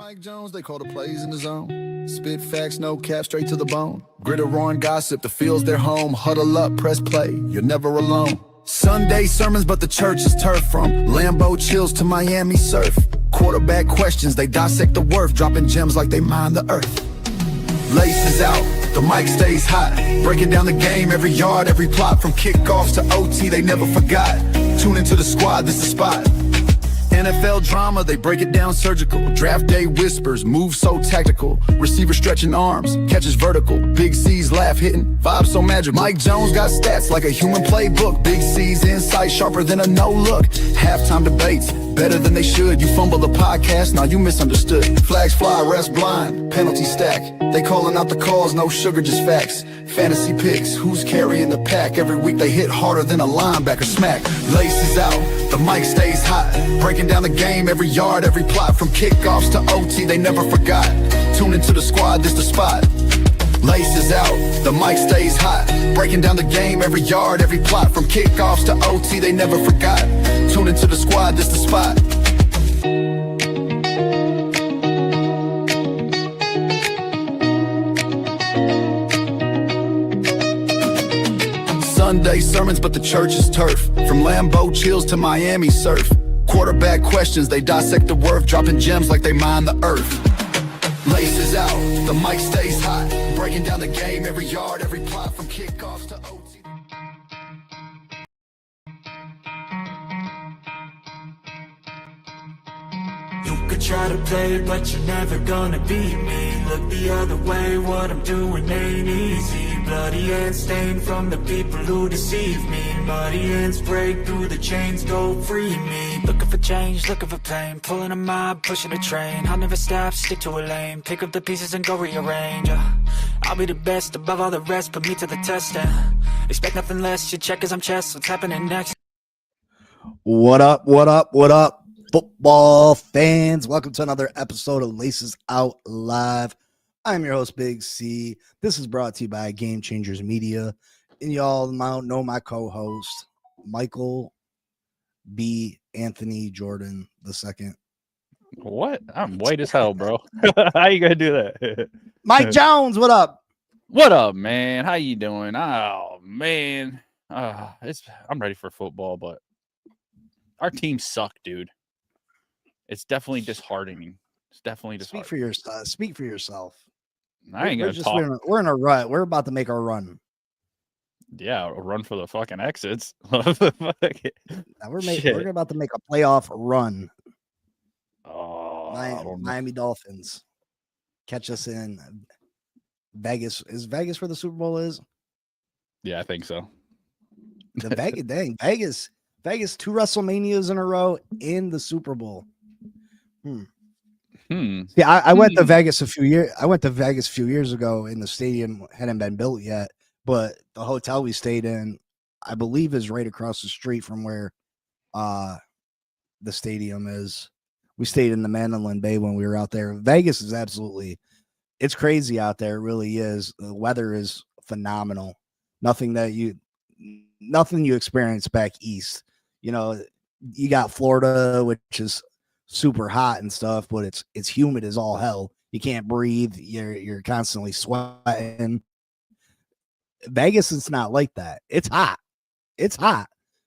Mike Jones, they call the plays in the zone. Spit facts, no cap, straight to the bone. Gritter, roaring gossip, the field's their home. Huddle up, press play, you're never alone. Sunday sermons, but the church is turf. From Lambeau chills to Miami surf. Quarterback questions, they dissect the worth. Dropping gems like they mine the earth. Laces out, the mic stays hot. Breaking down the game, every yard, every plot. From kickoffs to OT, they never forgot. Tune into the squad, this the spot. NFL drama, they break it down surgical. Draft day whispers, moves so tactical. Receiver stretching arms, catches vertical. Big C's laugh hitting, vibes so magical. Mike Jones got stats like a human playbook. Big C's insight sharper than a no-look. Halftime debates, better than they should. You fumble the podcast, now you misunderstood. Flags fly, refs blind, penalty stack. They calling out the calls, no sugar, just facts. Fantasy picks, who's carrying the pack? Every week they hit harder than a linebacker smack. Laces out, the mic stays hot. Breaking down the game, every yard, every plot. From kickoffs to OT, they never forgot. Tune into the squad, this the spot. Laces out, the mic stays hot. Breaking down the game, every yard, every plot. From kickoffs to OT, they never forgot. Tune into the squad, this the spot. Sunday sermons, but the church is turf. From Lambeau chills to Miami surf. Quarterback questions, they dissect the worth. Dropping gems like they mine the earth. Laces out, the mic stays hot. Breaking down the game, every yard, every plot. From kickoffs to OT. You could try to play, but you're never gonna beat me. Look the other way, what I'm doing ain't easy. Bloody hands stained from the people who deceive me. Muddy hands break through the chains, go free me. Looking for change, looking for pain. Pulling a mob, pushing a train. I'll never stop, stick to a lane. Pick up the pieces and go rearrange. I'll be the best above all the rest, put me to the test and expect nothing less. Your check as I'm chess, what's happening next? What up, what up, what up, football fans? Welcome to another episode of Laces Out Live. I'm your host, Big C. This is brought to you by Game Changers Media. And y'all know my co-host, Michael B. Anthony Jordan II. What? I'm white as hell, bro. How you gonna do that? Mike Jones, what up? What up, man? How you doing? Oh, man. I'm ready for football, but our team suck, dude. It's definitely disheartening. It's definitely disheartening. Speak for yourself. I ain't gonna talk. We're in a rut. We're about to make our run. Yeah, a run for the fucking exits. Now we're about to make a playoff run. Oh, Miami Dolphins catch us in Vegas. Is Vegas where the Super Bowl is? Yeah, I think so. The Vegas, 2 WrestleManias in a row in the Super Bowl. See, I went to Vegas a few years ago, and the stadium hadn't been built yet. But the hotel we stayed in, I believe, is right across the street from where the stadium is. We stayed in the Mandalay Bay when we were out there. Vegas is it's crazy out there. It really is. The weather is phenomenal. Nothing you experience back east. You know, you got Florida, which is super hot and stuff, but it's humid as all hell. You can't breathe. You're constantly sweating. Vegas is not like that. It's hot,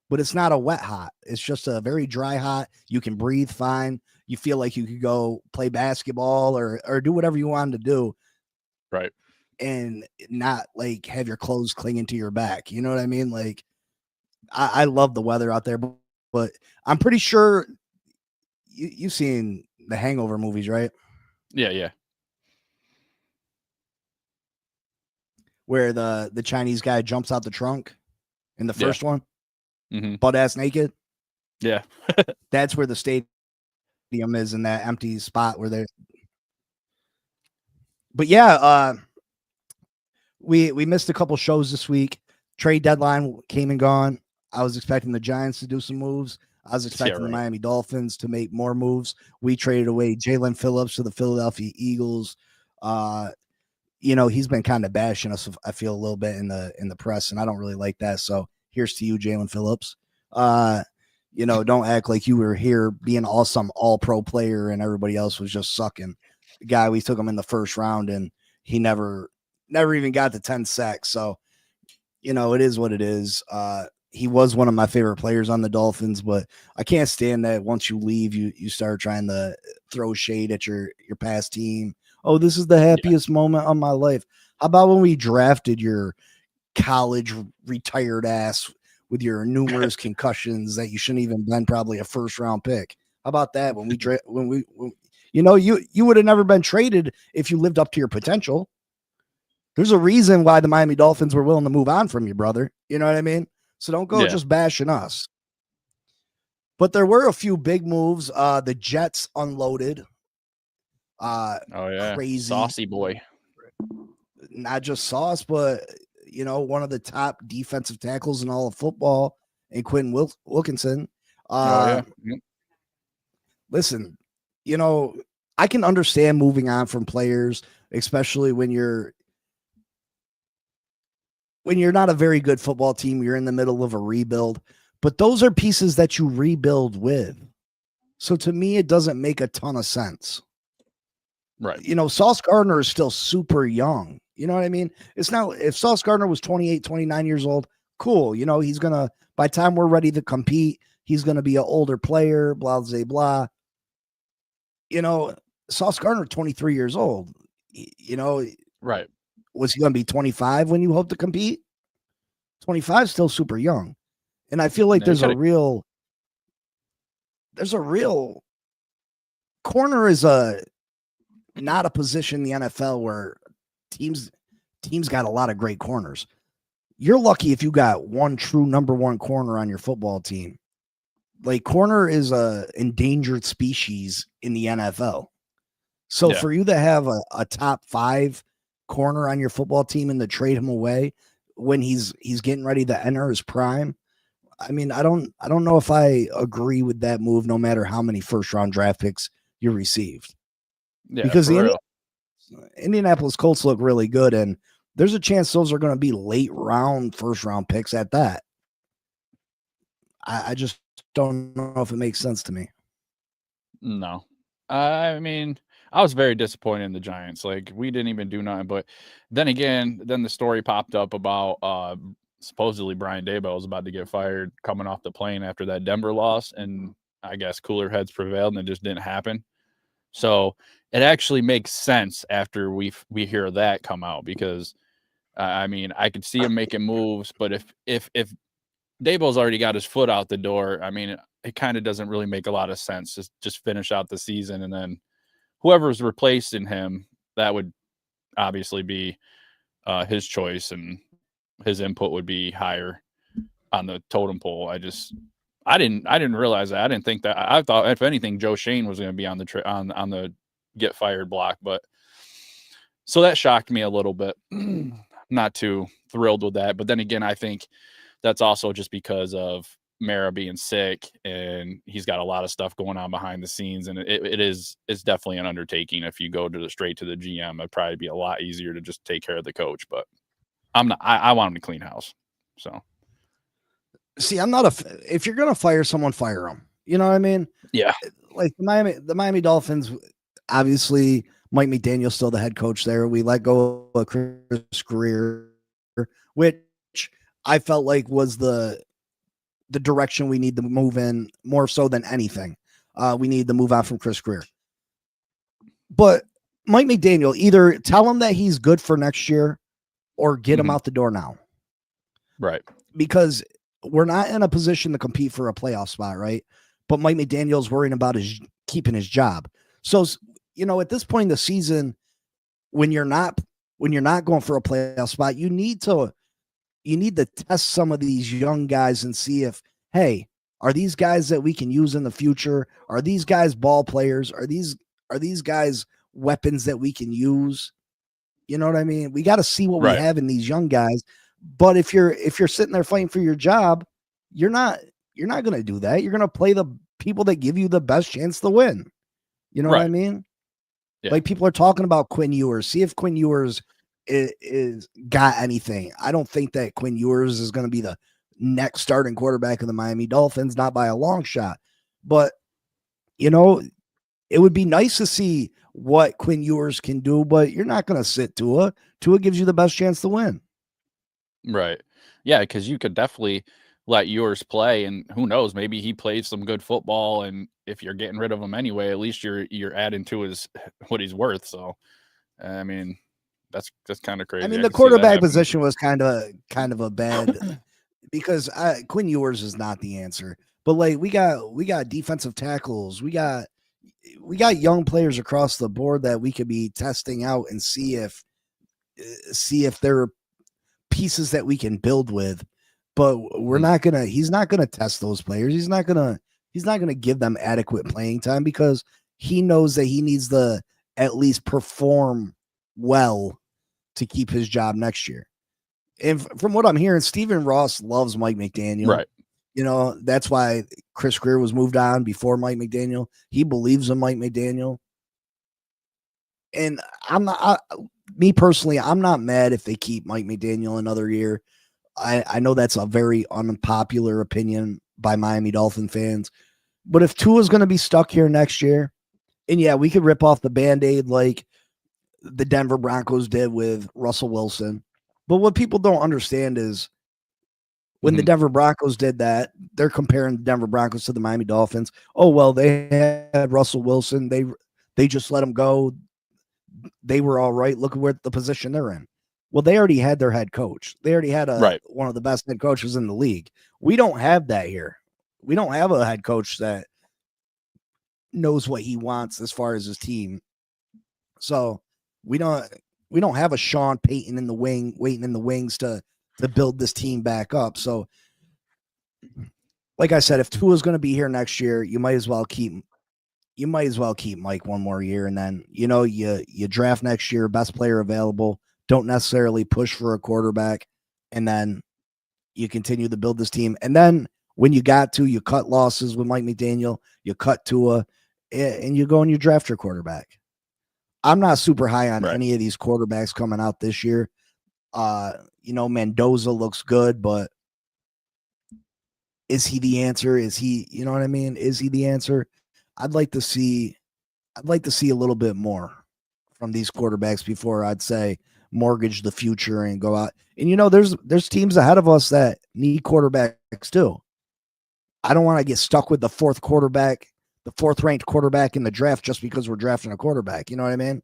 but it's not a wet hot. It's just a very dry hot. You can breathe fine. You feel like you could go play basketball or do whatever you wanted to do, right? And not like have your clothes clinging to your back. You know what I mean? Like I love the weather out there, but I'm pretty sure you've seen the Hangover movies, right? Yeah. Where the Chinese guy jumps out the trunk in the first one, butt ass naked. Yeah, that's where the stadium is, in that empty spot where they're. But yeah, we missed a couple shows this week. Trade deadline came and gone. I was expecting the Giants to do some moves. I was expecting the Miami Dolphins to make more moves. We traded away Jalen Phillips to the Philadelphia Eagles. He's been kind of bashing us, I feel, a little bit in the press, and I don't really like that. So here's to you, Jalen Phillips. Don't act like you were here being awesome all-pro player and everybody else was just sucking. guy. We took him in the first round, and he never even got to 10 sacks. So, it is what it is. He was one of my favorite players on the Dolphins, but I can't stand that once you leave, you start trying to throw shade at your past team. Oh, this is the happiest moment of my life. How about when we drafted your college retired ass with your numerous concussions that you shouldn't even been probably a first round pick? How about that? When you would have never been traded if you lived up to your potential. There's a reason why the Miami Dolphins were willing to move on from you, brother. You know what I mean? So don't go just bashing us. But there were a few big moves. The Jets unloaded. Crazy. Saucy boy. Not just sauce, but one of the top defensive tackles in all of football, and Quentin Wilkinson. Listen, I can understand moving on from players, especially when you're not a very good football team. You're in the middle of a rebuild, but those are pieces that you rebuild with. So to me, it doesn't make a ton of sense. Right. Sauce Gardner is still super young. You know what I mean? It's not, if Sauce Gardner was 28, 29 years old, cool. He's going to, by the time we're ready to compete, he's going to be an older player, blah, blah, blah. Sauce Gardner, 23 years old, right. Was he going to be 25 when you hope to compete? 25 is still super young. And I feel like there's a real corner is not a position in the NFL where teams got a lot of great corners. You're lucky if you got one true number one corner on your football team. Like, corner is a endangered species in the NFL. So for you to have a top 5 corner on your football team and to trade him away when he's getting ready to enter his prime, I mean, I don't know if I agree with that move, no matter how many first round draft picks you received. Yeah, because the Indianapolis Colts look really good, and there's a chance those are going to be late round, first round picks at that. I just don't know if it makes sense to me. No. I mean, I was very disappointed in the Giants. Like, we didn't even do nothing. But then again, the story popped up about supposedly Brian Daboll was about to get fired coming off the plane after that Denver loss, and I guess cooler heads prevailed, and it just didn't happen. So it actually makes sense after we hear that come out, because I mean, I could see him making moves, but if Daboll's already got his foot out the door, I mean, it kind of doesn't really make a lot of sense. Just finish out the season, and then whoever's replacing him, that would obviously be his choice, and his input would be higher on the totem pole. I didn't realize that. I didn't think that. I thought, if anything, Joe Shane was going to be on the on the get fired block, but so that shocked me a little bit. Not too thrilled with that, but then again, I think that's also just because of Mara being sick, and he's got a lot of stuff going on behind the scenes, and it's definitely an undertaking. If you go straight to the GM, it'd probably be a lot easier to just take care of the coach, but I want him to clean house. So see, I'm not if you're going to fire someone, fire them. You know what I mean? Yeah. Like the Miami Dolphins, obviously Mike McDaniel's still the head coach there. We let go of Chris Greer, which I felt like was the direction we need to move in, more so than anything. We need to move on from Chris Greer. But Mike McDaniel, either tell him that he's good for next year or get him out the door now. Right. Because we're not in a position to compete for a playoff spot, right? But Mike McDaniel's worrying about keeping his job. So, at this point in the season, when you're not going for a playoff spot, you need to test some of these young guys and see if, hey, are these guys that we can use in the future? Are these guys ball players? Are these guys weapons that we can use? You know what I mean? We got to see what we have in these young guys. But if you're sitting there fighting for your job, you're not going to do that. You're going to play the people that give you the best chance to win. You know what I mean? Yeah. Like, people are talking about Quinn Ewers. See if Quinn Ewers is got anything. I don't think that Quinn Ewers is going to be the next starting quarterback of the Miami Dolphins, not by a long shot. But, it would be nice to see what Quinn Ewers can do, but you're not going to sit Tua. Tua gives you the best chance to win. Right. Yeah, because you could definitely let yours play, and who knows, maybe he plays some good football, and if you're getting rid of him anyway, at least you're adding to his what he's worth. So, I mean, that's kind of crazy. I mean, I the can see that quarterback happening. position was kind of a bad because Quinn Ewers is not the answer. But like we got defensive tackles, we got young players across the board that we could be testing out and see if they're pieces that we can build with. But we're not gonna. He's not gonna test those players. He's not gonna give them adequate playing time because he knows that he needs to at least perform well to keep his job next year. And from what I'm hearing, Stephen Ross loves Mike McDaniel. Right. You know, that's why Chris Greer was moved on before Mike McDaniel. He believes in Mike McDaniel. And me personally, I'm not mad if they keep Mike McDaniel another year. I know that's a very unpopular opinion by Miami Dolphin fans. But if Tua's going to be stuck here next year, and yeah, we could rip off the Band-Aid like the Denver Broncos did with Russell Wilson. But what people don't understand is when the Denver Broncos did that, they're comparing the Denver Broncos to the Miami Dolphins. Oh, well, they had Russell Wilson. They just let him go. They were all right. Look at where the position they're in. Well, they already had their head coach. They already had one of the best head coaches in the league. We don't have that here. We don't have a head coach that knows what he wants as far as his team. So we don't have a Sean Payton in the wing, waiting in the wings to build this team back up. So, like I said, if Tua's going to be here next year, you might as well keep Mike one more year, and then you draft next year, best player available. Don't necessarily push for a quarterback, and then you continue to build this team. And then when you got to, you cut losses with Mike McDaniel, you cut Tua, and you go and you draft your quarterback. I'm not super high on any of these quarterbacks coming out this year. Mendoza looks good, but is he the answer? Is he, you know what I mean? Is he the answer? I'd like to see a little bit more from these quarterbacks before I'd say mortgage the future and go out. And there's teams ahead of us that need quarterbacks too. I don't want to get stuck with the fourth ranked quarterback in the draft just because we're drafting a quarterback. You know what I mean?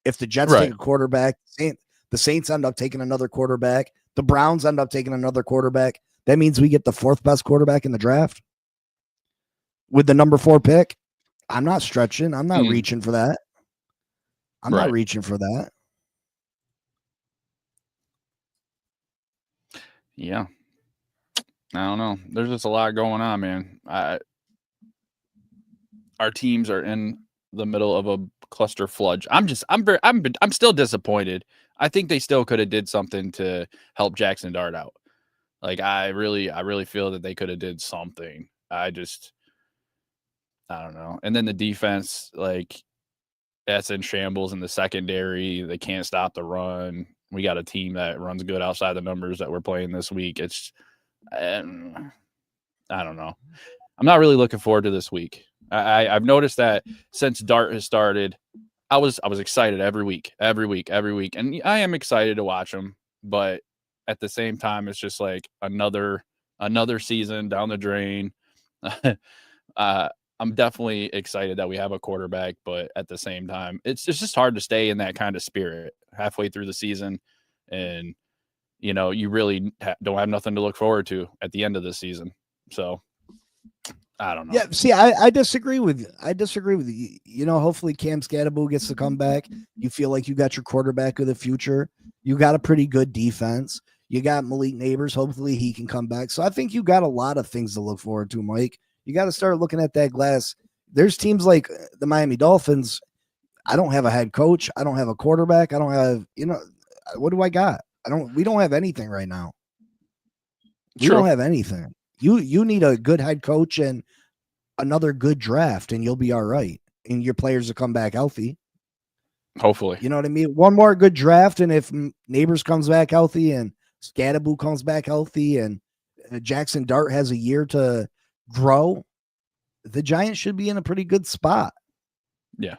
If the Jets take a quarterback, the Saints end up taking another quarterback, the Browns end up taking another quarterback, that means we get the fourth best quarterback in the draft with the number 4 pick. I'm not stretching. I'm not reaching for that. I'm not reaching for that. Yeah. I don't know. There's just a lot going on, man. Our teams are in the middle of a cluster fludge. I'm still disappointed. I think they still could have did something to help Jackson Dart out. Like I really feel that they could have did something. I don't know. And then the defense, like that's in shambles in the secondary. They can't stop the run. We got a team that runs good outside the numbers that we're playing this week. I don't know. I'm not really looking forward to this week. I've noticed that since Dart has started, I was excited every week, and I am excited to watch him. But at the same time, it's just like another season down the drain. I'm definitely excited that we have a quarterback, but at the same time, it's just hard to stay in that kind of spirit halfway through the season, and you really don't have nothing to look forward to at the end of the season. So I don't know. Yeah, see, I disagree with you. Hopefully Cam Scatterbo gets to come back. You feel like you got your quarterback of the future. You got a pretty good defense. You got Malik Neighbors. Hopefully he can come back. So I think you got a lot of things to look forward to, Mike. You got to start looking at that glass. There's teams like the Miami Dolphins. I don't have a head coach. I don't have a quarterback. I don't have, what do I got? We don't have anything right now. We don't have anything. You need a good head coach and another good draft, and you'll be all right. And your players will come back healthy. Hopefully. You know what I mean? One more good draft, and if Neighbors comes back healthy and Scatterbo comes back healthy and Jackson Dart has a year to grow, the Giants should be in a pretty good spot. Yeah.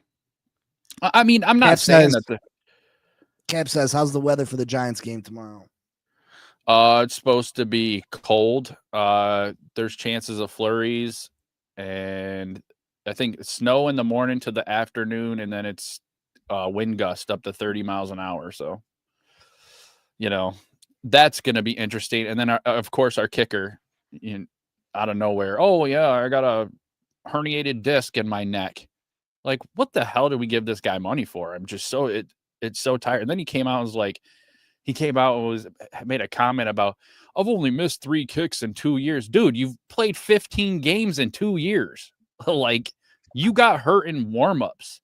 I mean, I'm not Cap saying says, that the Cap says, how's the weather for the Giants game tomorrow? it's supposed to be cold. There's chances of flurries, and I think snow in the morning to the afternoon, and then it's wind gust up to 30 miles an hour. So, that's going to be interesting. And then, of course, our kicker, out of nowhere. Oh yeah, I got a herniated disc in my neck. Like, what the hell did we give this guy money for? I'm just it's so tired. And then he came out and was like, made a comment about, I've only missed 3 kicks in 2 years. Dude, you've played 15 games in 2 years. Like, you got hurt in warmups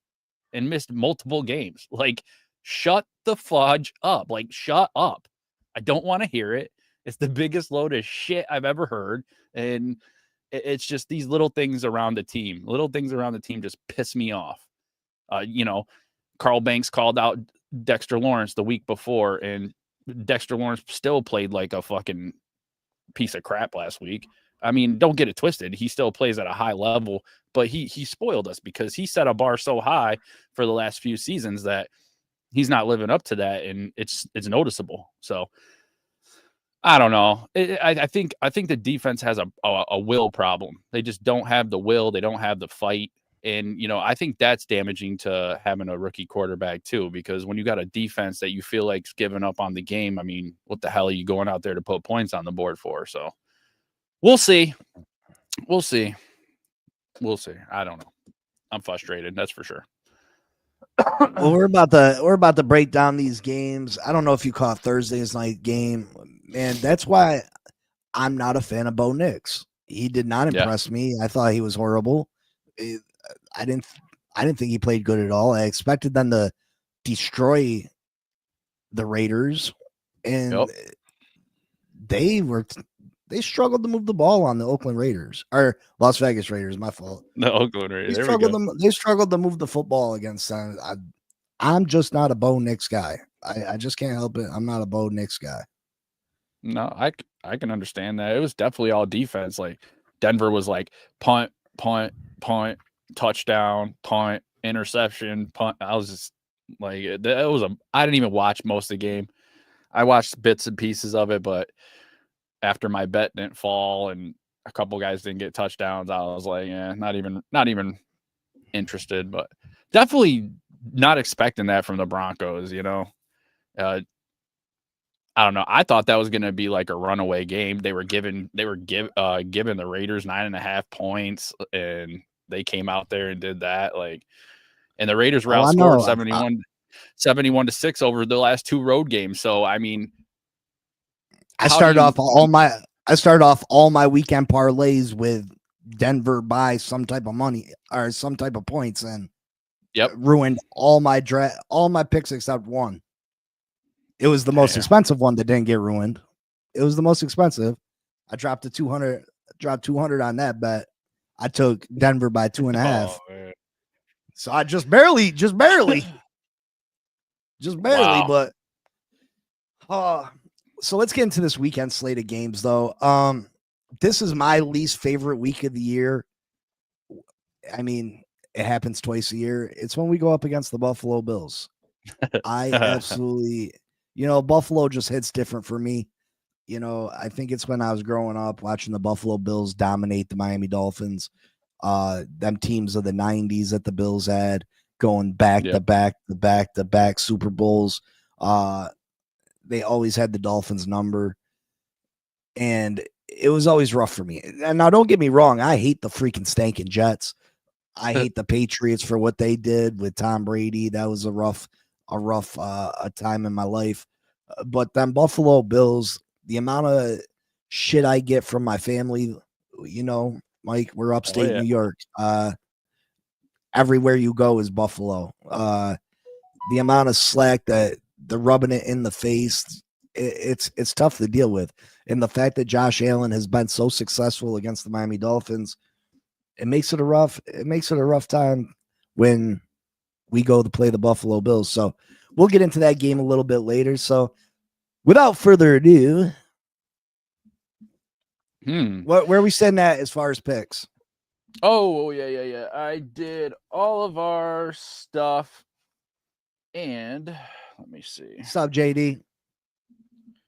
and missed multiple games. Like, shut the fudge up. Like, shut up. I don't want to hear it. It's the biggest load of shit I've ever heard. And it's just these little things around the team. Little things around the team just piss me off. Carl Banks called out Dexter Lawrence the week before, and Dexter Lawrence still played like a fucking piece of crap last week. I mean, don't get it twisted. He still plays at a high level, but he spoiled us because he set a bar so high for the last few seasons that he's not living up to that, and it's noticeable. So I don't know. I think the defense has a will problem. They just don't have the will. They don't have the fight. And, I think that's damaging to having a rookie quarterback too, because when you got a defense that you feel like's giving up on the game, I mean, what the hell are you going out there to put points on the board for? So we'll see. We'll see. I don't know. I'm frustrated. That's for sure. Well, we're about to break down these games. I don't know if you caught Thursday's night game, man. That's why I'm not a fan of Bo Nix. He did not impress me. I thought he was horrible. I didn't think he played good at all. I expected them to destroy the Raiders, and they struggled to move the ball on the Oakland Raiders or Las Vegas Raiders. My fault. The Oakland Raiders. They struggled to move the football against them. I'm just not a Bo Nix guy. I just can't help it. I'm not a Bo Nix guy. No, I can understand that. It was definitely all defense. Like, Denver was like punt, touchdown, punt, interception, punt. I was just like, I didn't even watch most of the game. I watched bits and pieces of it, but after my bet didn't fall and a couple guys didn't get touchdowns, I was like, yeah, not even interested. But definitely not expecting that from the Broncos. I don't know. I thought that was going to be like a runaway game. They were giving the Raiders 9.5 points, and they came out there and did that. Like, and the Raiders were outscored 71-6 over the last 2 road games. So, I mean, I started off all my weekend parlays with Denver by some type of money or some type of points, and ruined all my picks except one. It was the most expensive one that didn't get ruined. It was the most expensive. I dropped 200 on that bet. I took Denver by 2.5. Oh, so I just barely, wow. But so let's get into this weekend slate of games though. This is my least favorite week of the year. I mean, it happens twice a year. It's when we go up against the Buffalo Bills. I absolutely, Buffalo just hits different for me. I think it's when I was growing up watching the Buffalo Bills dominate the Miami Dolphins. Them teams of the 90s that the Bills had going back to back Super Bowls. They always had the Dolphins number. And it was always rough for me. And now don't get me wrong. I hate the freaking stinking Jets. I hate the Patriots for what they did with Tom Brady. That was a rough time in my life. But then Buffalo Bills, the amount of shit I get from my family, Mike, we're upstate New York. Everywhere you go is Buffalo. The amount of slack that they're rubbing it in the face, it's tough to deal with. And the fact that Josh Allen has been so successful against the Miami Dolphins, it makes it a rough time when we go to play the Buffalo Bills. So we'll get into that game a little bit later. So without further ado, where are we sitting at as far as picks? Oh, yeah. I did all of our stuff And let me see. What's up, JD?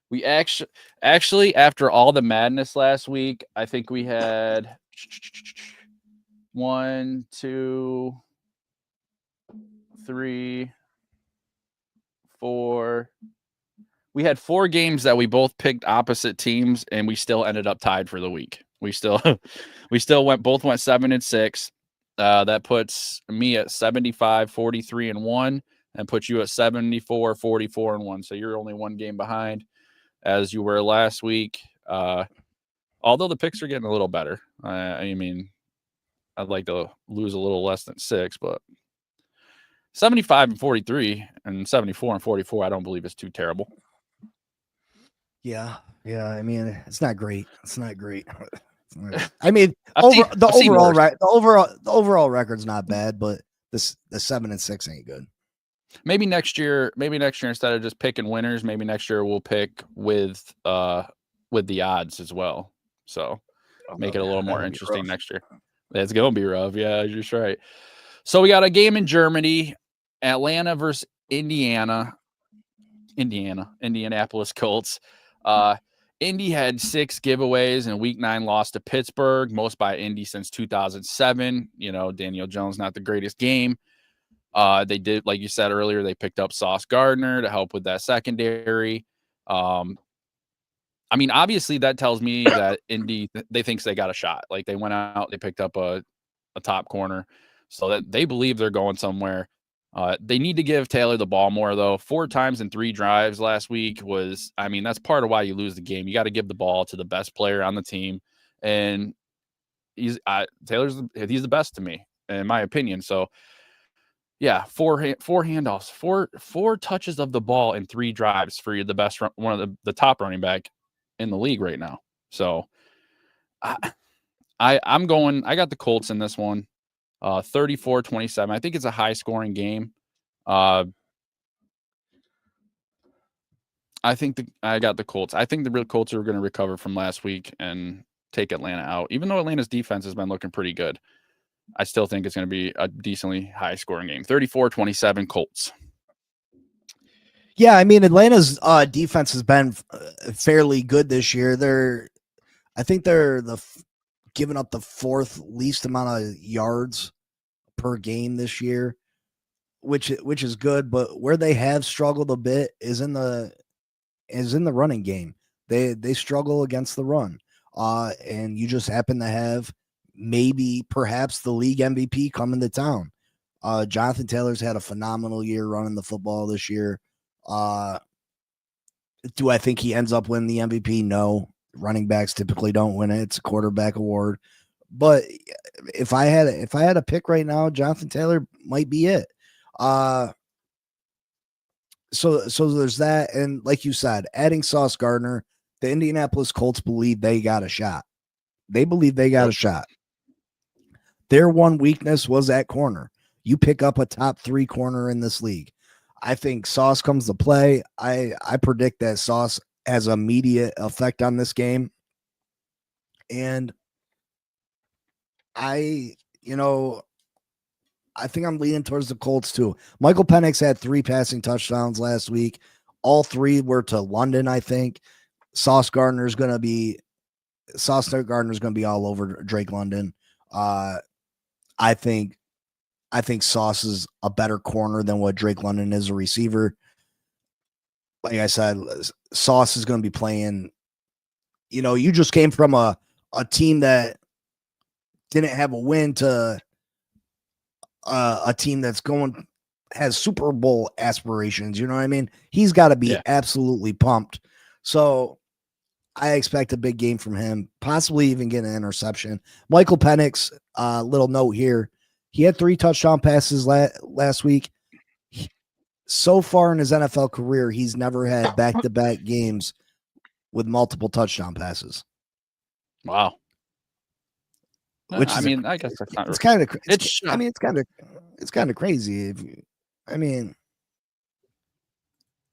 We actually after all the madness last week, I think we had 1, 2, 3, 4. We had 4 games that we both picked opposite teams, and we still ended up tied for the week. We still went 7-6. That puts me at 75, 43 and 1, and puts you at 74, 44 and 1. So you're only 1 game behind, as you were last week. Although the picks are getting a little better. I mean, I'd like to lose a little less than 6, but 75 and 43 and 74 and 44, I don't believe is too terrible. Yeah. I mean, it's not great. I mean, the overall record's not bad, but the 7-6 ain't good. Maybe next year, instead of just picking winners, maybe next year we'll pick with the odds as well. So make it a little more interesting next year. It's gonna be rough. Yeah, you're just right. So we got a game in Germany, Atlanta versus Indianapolis Colts. Indy had 6 giveaways and week 9 loss to Pittsburgh, most by Indy since 2007. Daniel Jones, not the greatest game. They did, like you said earlier, they picked up Sauce Gardner to help with that secondary. I mean, obviously that tells me that Indy, they thinks they got a shot. Like they went out, they picked up a top corner, so that they believe they're going somewhere. They need to give Taylor the ball more, though. 4 times in 3 drives last week that's part of why you lose the game. You got to give the ball to the best player on the team. And he's the best to me, in my opinion. So, yeah, 4 handoffs, 4 touches of the ball in 3 drives for the best, one of the top running back in the league right now. So, I got the Colts in this one. 34-27. I think it's a high-scoring game. I think I got the Colts. I think the real Colts are going to recover from last week and take Atlanta out. Even though Atlanta's defense has been looking pretty good, I still think it's going to be a decently high-scoring game. 34-27 Colts. Yeah, I mean, Atlanta's defense has been fairly good this year. I think they're giving up the 4th least amount of yards per game this year, which is good. But where they have struggled a bit is in the running game. They struggle against the run, and you just happen to have perhaps the league MVP coming to town. Jonathan Taylor's had a phenomenal year running the football this year. Do I think he ends up winning the MVP? No. Running backs typically don't win it. It's a quarterback award. But if I had a pick right now, Jonathan Taylor might be it. So there's that, and like you said, adding Sauce Gardner, the Indianapolis Colts believe they got a shot. They believe they got a shot. Their one weakness was at corner. You pick up a top 3 corner in this league. I think Sauce comes to play. I predict that Sauce has immediate effect on this game. And I think I'm leaning towards the Colts too. Michael Penix had 3 passing touchdowns last week. All 3 were to London, I think. Sauce Gardner's going to be all over Drake London. I think Sauce is a better corner than what Drake London is a receiver. Like I said, Sauce is going to be playing. You just came from a team that didn't have a win to a team that's has Super Bowl aspirations. You know what I mean? He's got to be absolutely pumped. So I expect a big game from him, possibly even get an interception. Michael Penix, little note here. He had 3 touchdown passes last week. So far in his NFL career, he's never had back-to-back games with multiple touchdown passes. Wow. Which I guess that's not. It's kind of. It's kind of crazy.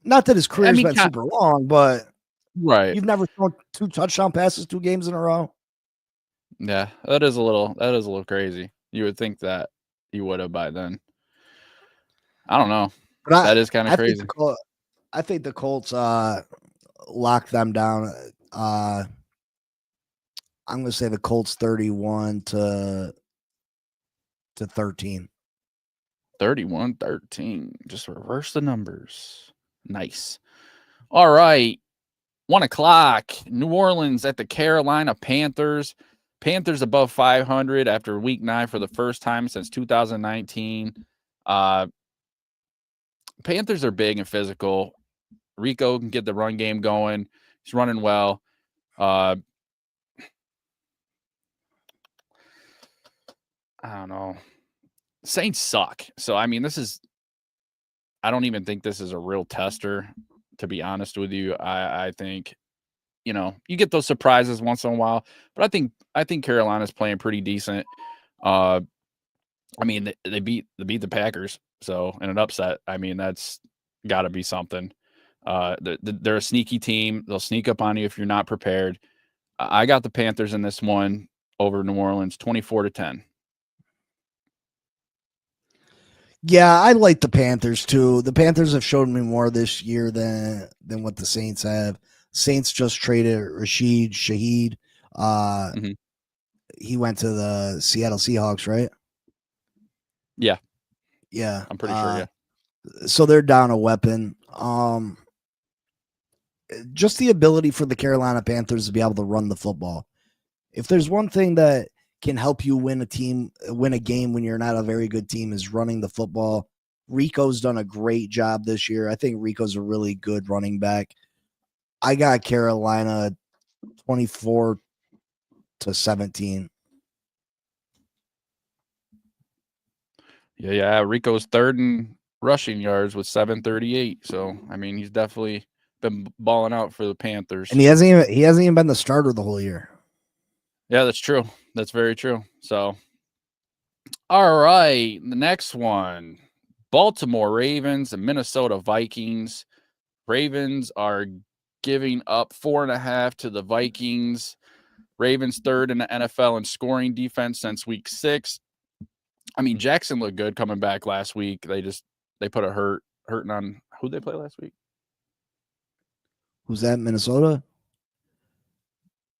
Not that his career's been super long, but right. You've never thrown 2 touchdown passes 2 games in a row. Yeah, that is a little crazy. You would think that you would have by then. I don't know. But That is kind of I think crazy. I think the Colts lock them down. I'm going to say the Colts 31 to 13. 31-13. Just reverse the numbers. Nice. All right. 1:00. New Orleans at the Carolina Panthers. Panthers above 500 after week 9 for the first time since 2019. Panthers are big and physical. Rico can get the run game going. He's running well. I don't know. Saints suck. So, I mean, I don't even think this is a real tester, to be honest with you. I think, you get those surprises once in a while, but I think Carolina's playing pretty decent. I mean, they beat the Packers, so in an upset, I mean, that's got to be something. They're a sneaky team. They'll sneak up on you if you're not prepared. I got the Panthers in this one over New Orleans, 24-10. Yeah, I like the Panthers too. The Panthers have shown me more this year than what the Saints have. Saints just traded Rashid Shaheed. Mhm. He went to the Seattle Seahawks, right? Yeah, Yeah, I'm pretty sure. Yeah. So they're down a weapon. Just the ability for the Carolina Panthers to be able to run the football. If there's one thing that can help you win a game when you're not a very good team is running the football. Rico's done a great job this year. I think Rico's a really good running back. I got Carolina 24-17. Yeah. Rico's third in rushing yards with 738. So, I mean, he's definitely been balling out for the Panthers. And he hasn't even been the starter the whole year. Yeah, that's true. That's very true. So, all right, the next one. Baltimore Ravens and Minnesota Vikings. Ravens are giving up 4.5 to the Vikings. Ravens third in the NFL in scoring defense since week 6. I mean, Jackson looked good coming back last week. They put a hurting on who'd they play last week? Who's that, Minnesota?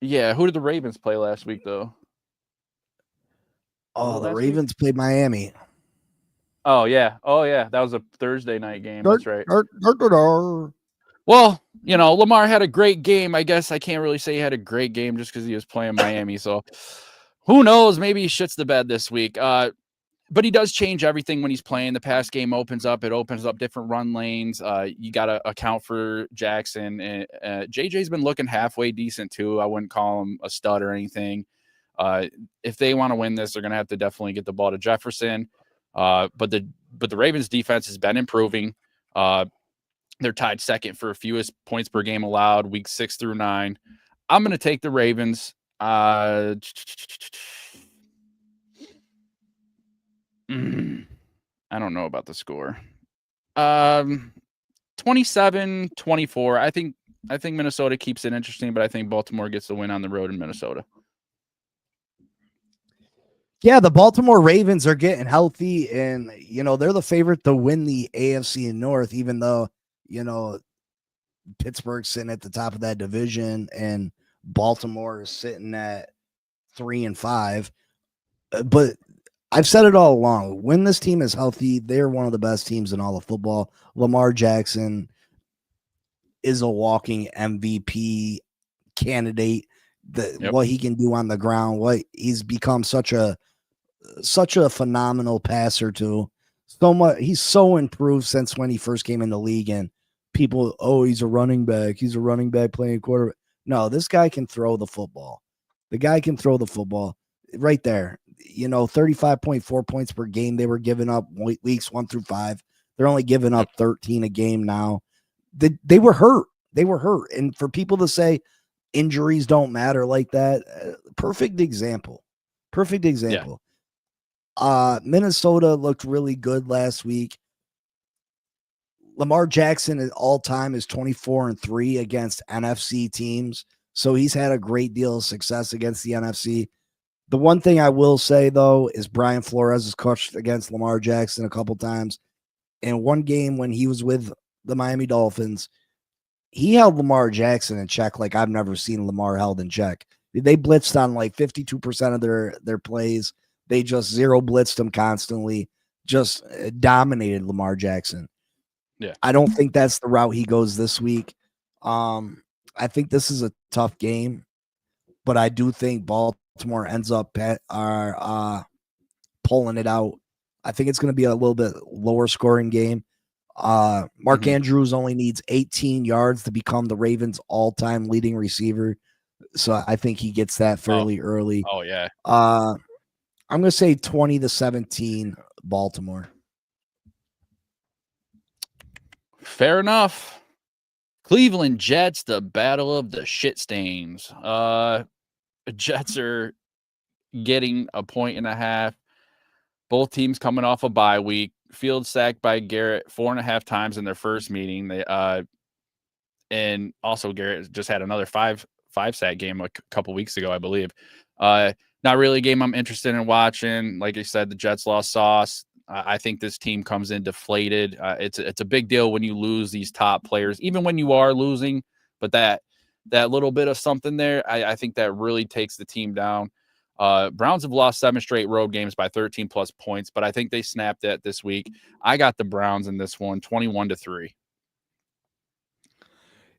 Yeah, who did the Ravens play last week though? Oh, the Ravens played Miami. Oh yeah. That was a Thursday night game. That's right. Well, Lamar had a great game. I guess I can't really say he had a great game just because he was playing Miami. So who knows? Maybe he shits the bed this week. But he does change everything when he's playing. The pass game opens up. It opens up different run lanes. You got to account for Jackson. And JJ's been looking halfway decent too. I wouldn't call him a stud or anything. If they want to win this, they're going to have to definitely get the ball to Jefferson. But the Ravens defense has been improving. They're tied second for fewest points per game allowed, week 6 through 9. I'm going to take the Ravens. I don't know about the score. 27-24. I think Minnesota keeps it interesting, but I think Baltimore gets the win on the road in Minnesota. Yeah, the Baltimore Ravens are getting healthy, and they're the favorite to win the AFC North, even though Pittsburgh's sitting at the top of that division, and Baltimore is sitting at 3-5. But I've said it all along. When this team is healthy, they're one of the best teams in all of football. Lamar Jackson is a walking MVP candidate. What he can do on the ground, what he's become such a phenomenal passer too. So much, he's so improved since when he first came in the league, and people, he's a running back. He's a running back playing quarterback. No, this guy can throw the football. The guy can throw the football right there. 35.4 points per game they were giving up weeks 1 through 5. They're only giving up 13 a game now. They were hurt. And for people to say injuries don't matter like that, perfect example. Yeah. Minnesota looked really good last week. Lamar Jackson at all time is 24-3 against NFC teams. So he's had a great deal of success against the NFC. The one thing I will say, though, is Brian Flores has coached against Lamar Jackson a couple times. in one game when he was with the Miami Dolphins, he held Lamar Jackson in check like I've never seen Lamar held in check. They blitzed on like 52% of their plays. They just zero blitzed him constantly, just dominated Lamar Jackson. Yeah. I don't think that's the route he goes this week. I think this is a tough game, but I do think Baltimore ends up pulling it out. I think it's going to be a little bit lower scoring game. Mark Andrews only needs 18 yards to become the Ravens' all-time leading receiver. So I think he gets that fairly early. Oh, yeah. I'm going to say 20-17 Baltimore. Fair enough. Cleveland Jets, the battle of the shit stains. Jets are getting a 1.5. Both teams coming off a bye week. Field sacked by Garrett 4.5 times in their first meeting. They and also Garrett just had another five sack game a couple weeks ago, I believe. Not really a game I'm interested in watching. Like I said, the Jets lost Sauce. I think this team comes in deflated. It's a big deal when you lose these top players, even when you are losing. But that little bit of something there, I think that really takes the team down. Browns have lost 7 straight road games by 13 plus points, but I think they snapped that this week. I got the Browns in this one, 21-3.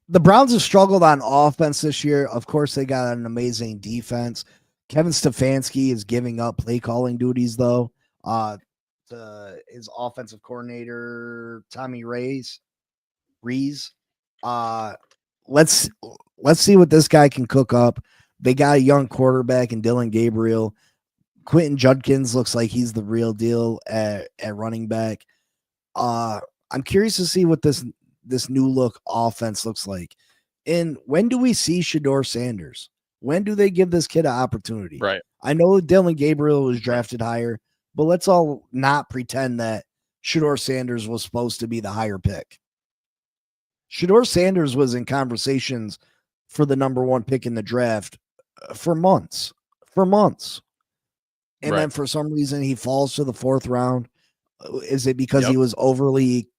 The Browns have struggled on offense this year. Of course, they got an amazing defense. Kevin Stefanski is giving up play calling duties, though. His offensive coordinator, Tommy Rees. Let's see what this guy can cook up. They got a young quarterback in Dylan Gabriel. Quentin Judkins looks like he's the real deal at running back. I'm curious to see what this new look offense looks like. And when do we see Shedeur Sanders? When do they give this kid an opportunity? Right. I know Dylan Gabriel was drafted higher, but let's all not pretend that Shedeur Sanders was supposed to be the higher pick. Shedeur Sanders was in conversations for the number 1 pick in the draft for months. And then for some reason he falls to the 4th round. Is it because he was overly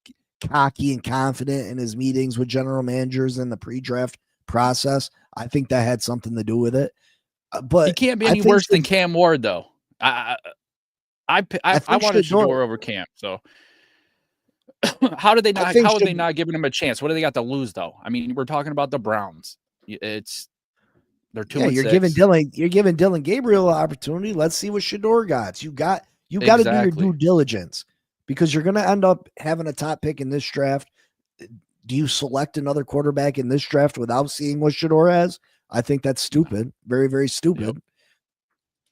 cocky and confident in his meetings with general managers in the pre-draft process? I think that had something to do with it. But he can't be any worse than Cam Ward, though. I wanted Shedeur over Cam. So how did they not? How are they not giving him a chance? What do they got to lose, though? I mean, we're talking about the Browns. They're 2-6. You're giving Dylan Gabriel an opportunity. Let's see what Shedeur got. You got to do your due diligence, because you're going to end up having a top pick in this draft. Do you select another quarterback in this draft without seeing what Shedeur has? I think that's stupid. Very, very stupid. Yep.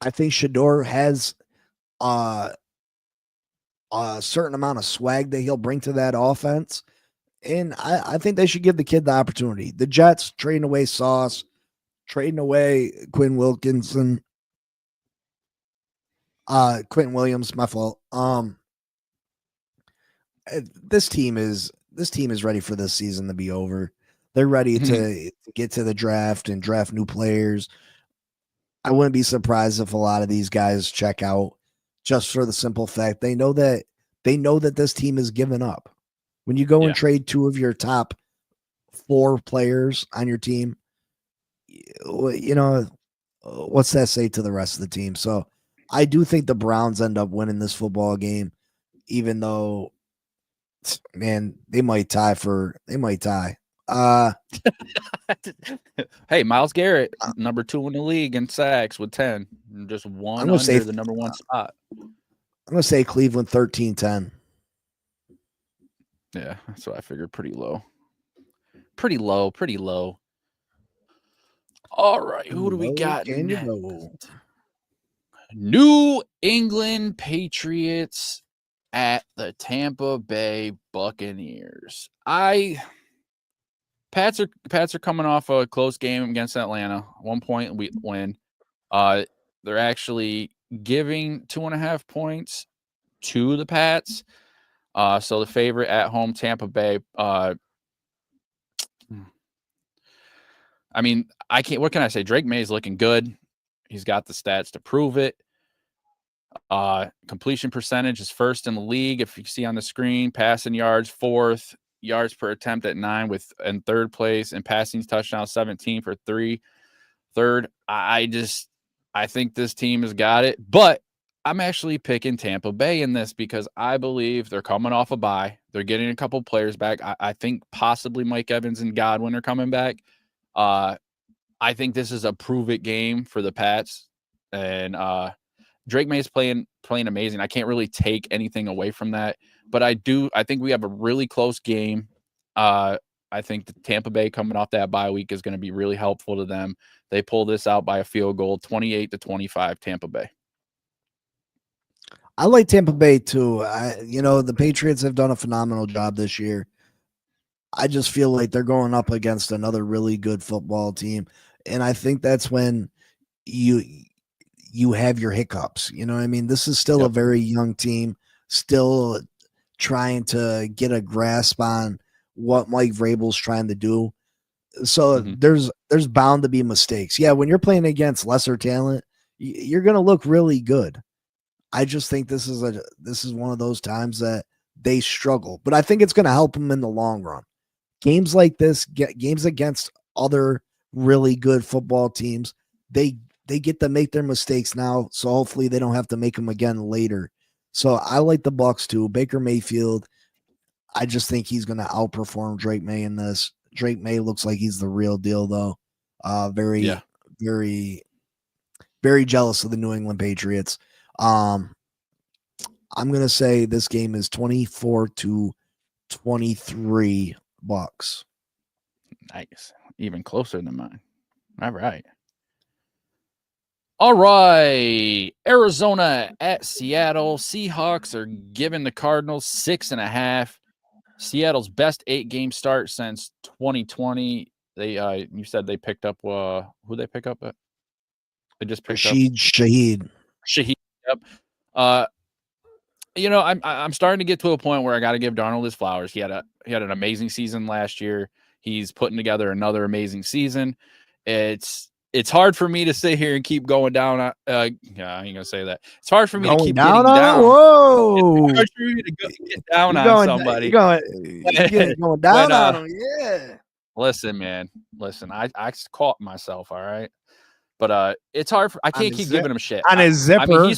I think Shedeur has a certain amount of swag that he'll bring to that offense. And I think they should give the kid the opportunity. The Jets trading away Sauce, trading away Quinn Williams, my fault. This team is ready for this season to be over. They're ready to get to the draft and draft new players. I wouldn't be surprised if a lot of these guys check out, just for the simple fact they know that this team is giving up. When you go and trade 2 of your top 4 players on your team, you know, what's that say to the rest of the team? So I do think the Browns end up winning this football game, even though, man, they might tie. Hey, Myles Garrett, number 2 in the league in sacks with 10, just one under the number 1 spot. I'm going to say Cleveland 13-10. Yeah, that's what I figured. Pretty low. Pretty low. All right, who do we got next? New England Patriots at the Tampa Bay Buccaneers. Pats are coming off a close game against Atlanta. 1 point win. They're actually giving 2.5 points to the Pats. So the favorite at home, Tampa Bay. I mean, what can I say? Drake May is looking good. He's got the stats to prove it. Completion percentage is first in the league. If you see on the screen, passing yards, fourth, yards per attempt at 9 with in third place, and passing touchdowns 17 for third. I think this team has got it, but I'm actually picking Tampa Bay in this because I believe they're coming off a bye. They're getting a couple players back. I think possibly Mike Evans and Godwin are coming back. I think this is a prove-it game for the Pats, and Drake May is playing amazing. I can't really take anything away from that, but I think we have a really close game. I think the Tampa Bay coming off that bye week is going to be really helpful to them. They pull this out by a field goal, 28-25, Tampa Bay. I like Tampa Bay too. The Patriots have done a phenomenal job this year. I just feel like they're going up against another really good football team, and I think that's when you have your hiccups. You know what I mean? This is still a very young team, still trying to get a grasp on what Mike Vrabel's trying to do. So there's bound to be mistakes. Yeah, when you're playing against lesser talent, you're going to look really good. I just think this is one of those times that they struggle, but I think it's going to help them in the long run. Games like this, games against other really good football teams, they get to make their mistakes now, so hopefully they don't have to make them again later. So I like the Bucs too. Baker Mayfield, I just think he's going to outperform Drake May in this. Drake May looks like he's the real deal, though. Very, very jealous of the New England Patriots. I'm going to say this game is 24-23 Bucs. Nice. Even closer than mine. All right. All right. Arizona at Seattle. Seahawks are giving the Cardinals 6.5. Seattle's best 8-game start since 2020. They you said they picked up who they pick up? They just picked up Shaheed. Yep. I'm starting to get to a point where I got to give Darnold his flowers. He had an amazing season last year. He's putting together another amazing season. It's hard for me to sit here and keep going down. Yeah, I ain't gonna say that. It's hard for me to keep getting down. Whoa! It's hard for me to get down on somebody. You're going down on him. Yeah. Listen, man. Listen, I caught myself. All right. But it's hard. I can't keep giving him shit on his zipper. I mean,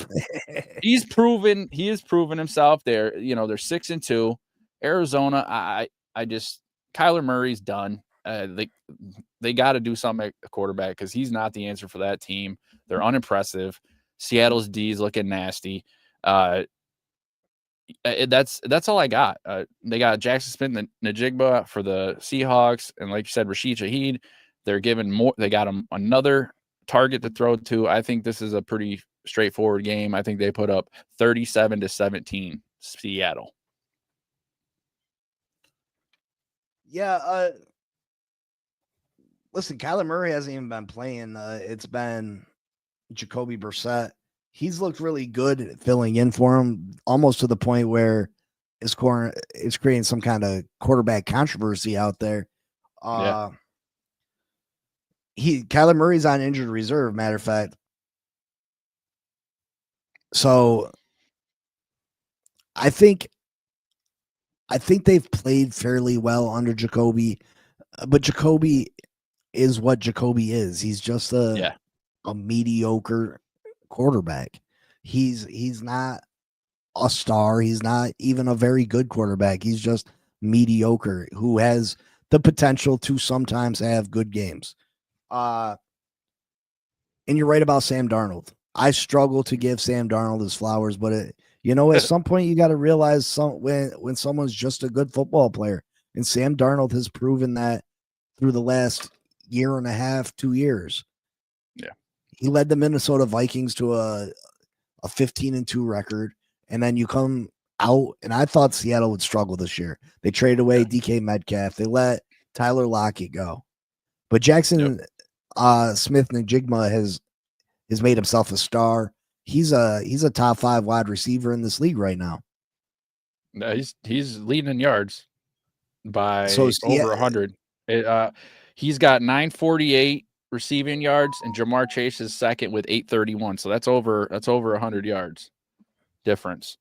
he's proven. He has proven himself. They're 6-2. Arizona. I just Kyler Murray's done. They got to do something at quarterback because he's not the answer for that team. They're unimpressive. Seattle's D's looking nasty. That's all I got. They got Jackson Smith and Najigba for the Seahawks, and like you said, Rashid Shaheed. They're giving more. They got him another target to throw to. I think this is a pretty straightforward game. I think they put up 37-17 Seattle. Yeah. Listen, Kyler Murray hasn't even been playing. It's been Jacoby Brissett. He's looked really good at filling in for him, almost to the point where it's creating some kind of quarterback controversy out there. Kyler Murray's on injured reserve, matter of fact. So I think they've played fairly well under Jacoby, but Jacoby is what Jacoby is. He's just a mediocre quarterback. He's not a star. He's not even a very good quarterback. He's just mediocre who has the potential to sometimes have good games. And you're right about Sam Darnold. I struggle to give Sam Darnold his flowers, but at some point you got to realize when someone's just a good football player, and Sam Darnold has proven that through the last year and a half, 2 years. Yeah, he led the Minnesota Vikings to a 15-2 record, and then you come out, and I thought Seattle would struggle this year. They traded away DK Metcalf. They let Tyler Lockett go, but Jackson Smith-Njigba has made himself a star. He's a top 5 wide receiver in this league right now. No, he's leading in yards by over 100. He's got 948 receiving yards, and Jamar Chase is second with 831. So that's over 100 yards. difference.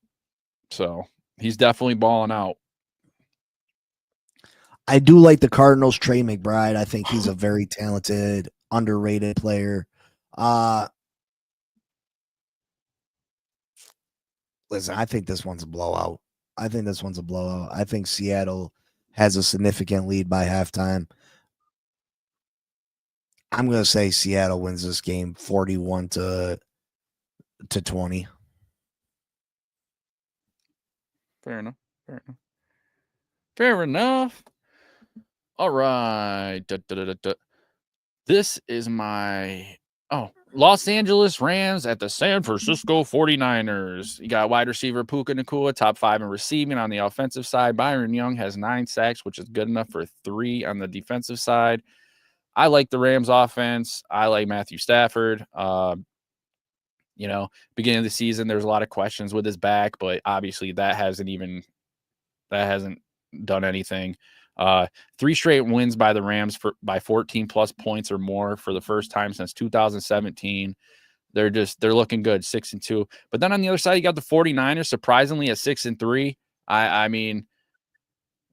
So he's definitely balling out. I do like the Cardinals' Trey McBride. I think he's a very talented, underrated player. Listen, I think this one's a blowout. I think Seattle has a significant lead by halftime. I'm going to say Seattle wins this game 41 to 20. Fair enough. Fair enough. All right. This is my Los Angeles Rams at the San Francisco 49ers. You got wide receiver Puka Nacua, top 5 in receiving on the offensive side. Byron Young has 9 sacks, which is good enough for 3 on the defensive side. I like the Rams offense. I like Matthew Stafford. Beginning of the season, there's a lot of questions with his back, but obviously that hasn't done anything. 3 straight wins by the Rams by 14 plus points or more for the first time since 2017. They're looking good, 6-2. But then on the other side, you got the 49ers, surprisingly at 6-3. I mean,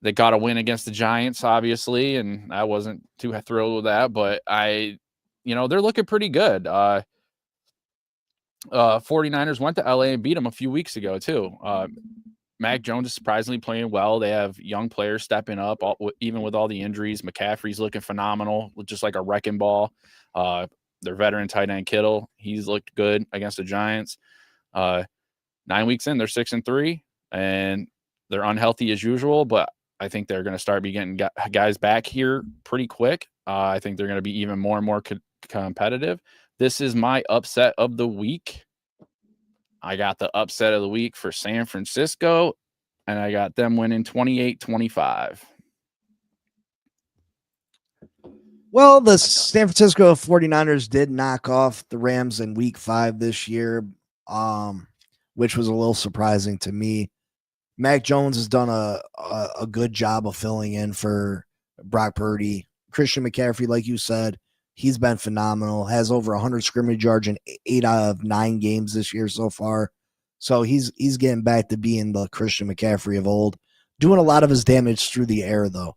they got a win against the Giants, obviously, and I wasn't too thrilled with that, but they're looking pretty good. 49ers went to LA and beat them a few weeks ago too. Mac Jones is surprisingly playing well. They have young players stepping up, even with all the injuries. McCaffrey's looking phenomenal, just like a wrecking ball. Their veteran tight end Kittle, he's looked good against the Giants. 9 weeks in, they're 6-3, and they're unhealthy as usual, but I think they're going to start getting guys back here pretty quick. I think they're going to be even more and more competitive. This is my upset of the week. I got the upset of the week for San Francisco, and I got them winning 28-25. Well, the San Francisco 49ers did knock off the Rams in week 5 this year, which was a little surprising to me. Mac Jones has done a good job of filling in for Brock Purdy. Christian McCaffrey, like you said, he's been phenomenal, has over 100 scrimmage yards in 8 out of 9 games this year so far. So he's getting back to being the Christian McCaffrey of old, doing a lot of his damage through the air, though.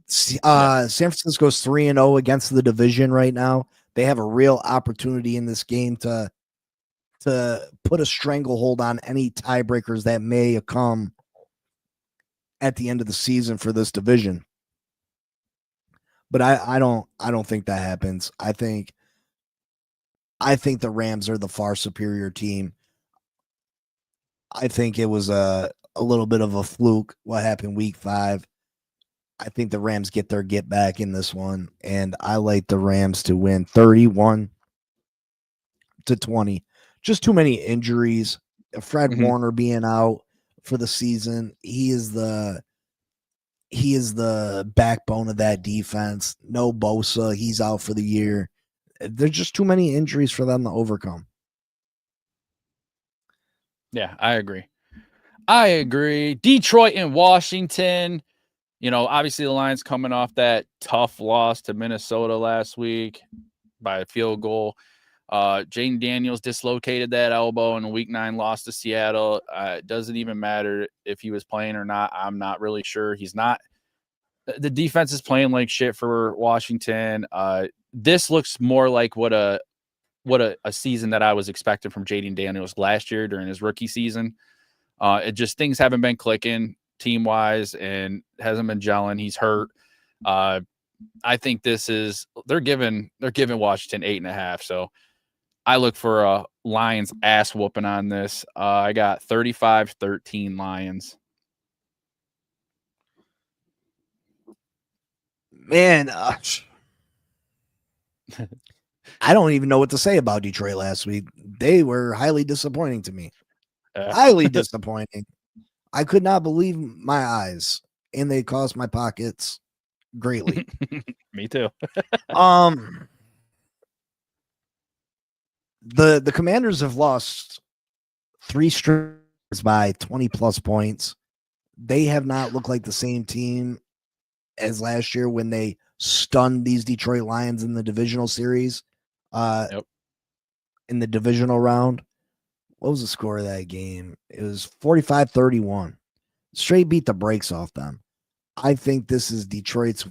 San Francisco's 3-0 against the division right now. They have a real opportunity in this game to put a stranglehold on any tiebreakers that may come at the end of the season for this division. But I don't think that happens. I think the Rams are the far superior team. I think it was a little bit of a fluke what happened week 5. I think the Rams get their get back in this one, and I like the Rams to win 31-20. Just too many injuries. Fred Warner being out for the season. He is the backbone of that defense. No Bosa, he's out for the year. There's just too many injuries for them to overcome. Yeah, I agree. Detroit and Washington. Obviously the Lions coming off that tough loss to Minnesota last week by a field goal. Jaden Daniels dislocated that elbow in a week 9 loss to Seattle. It doesn't even matter if he was playing or not. I'm not really sure. He's not. The defense is playing like shit for Washington. This looks more like what a season that I was expecting from Jaden Daniels last year during his rookie season. Things haven't been clicking team wise and hasn't been gelling. He's hurt. I think they're giving Washington 8.5. So I look for a Lions ass whooping on this. I got 35-13 Lions. Man, I don't even know what to say about Detroit last week. They were highly disappointing to me. Highly disappointing. I could not believe my eyes, and they cost my pockets greatly. Me too. The Commanders have lost 3 straight by 20 plus points. They have not looked like the same team as last year when they stunned these Detroit Lions in the divisional series. Yep. in the divisional round. What was the score of that game? It was 45-31. Straight beat the brakes off them. I think this is Detroit's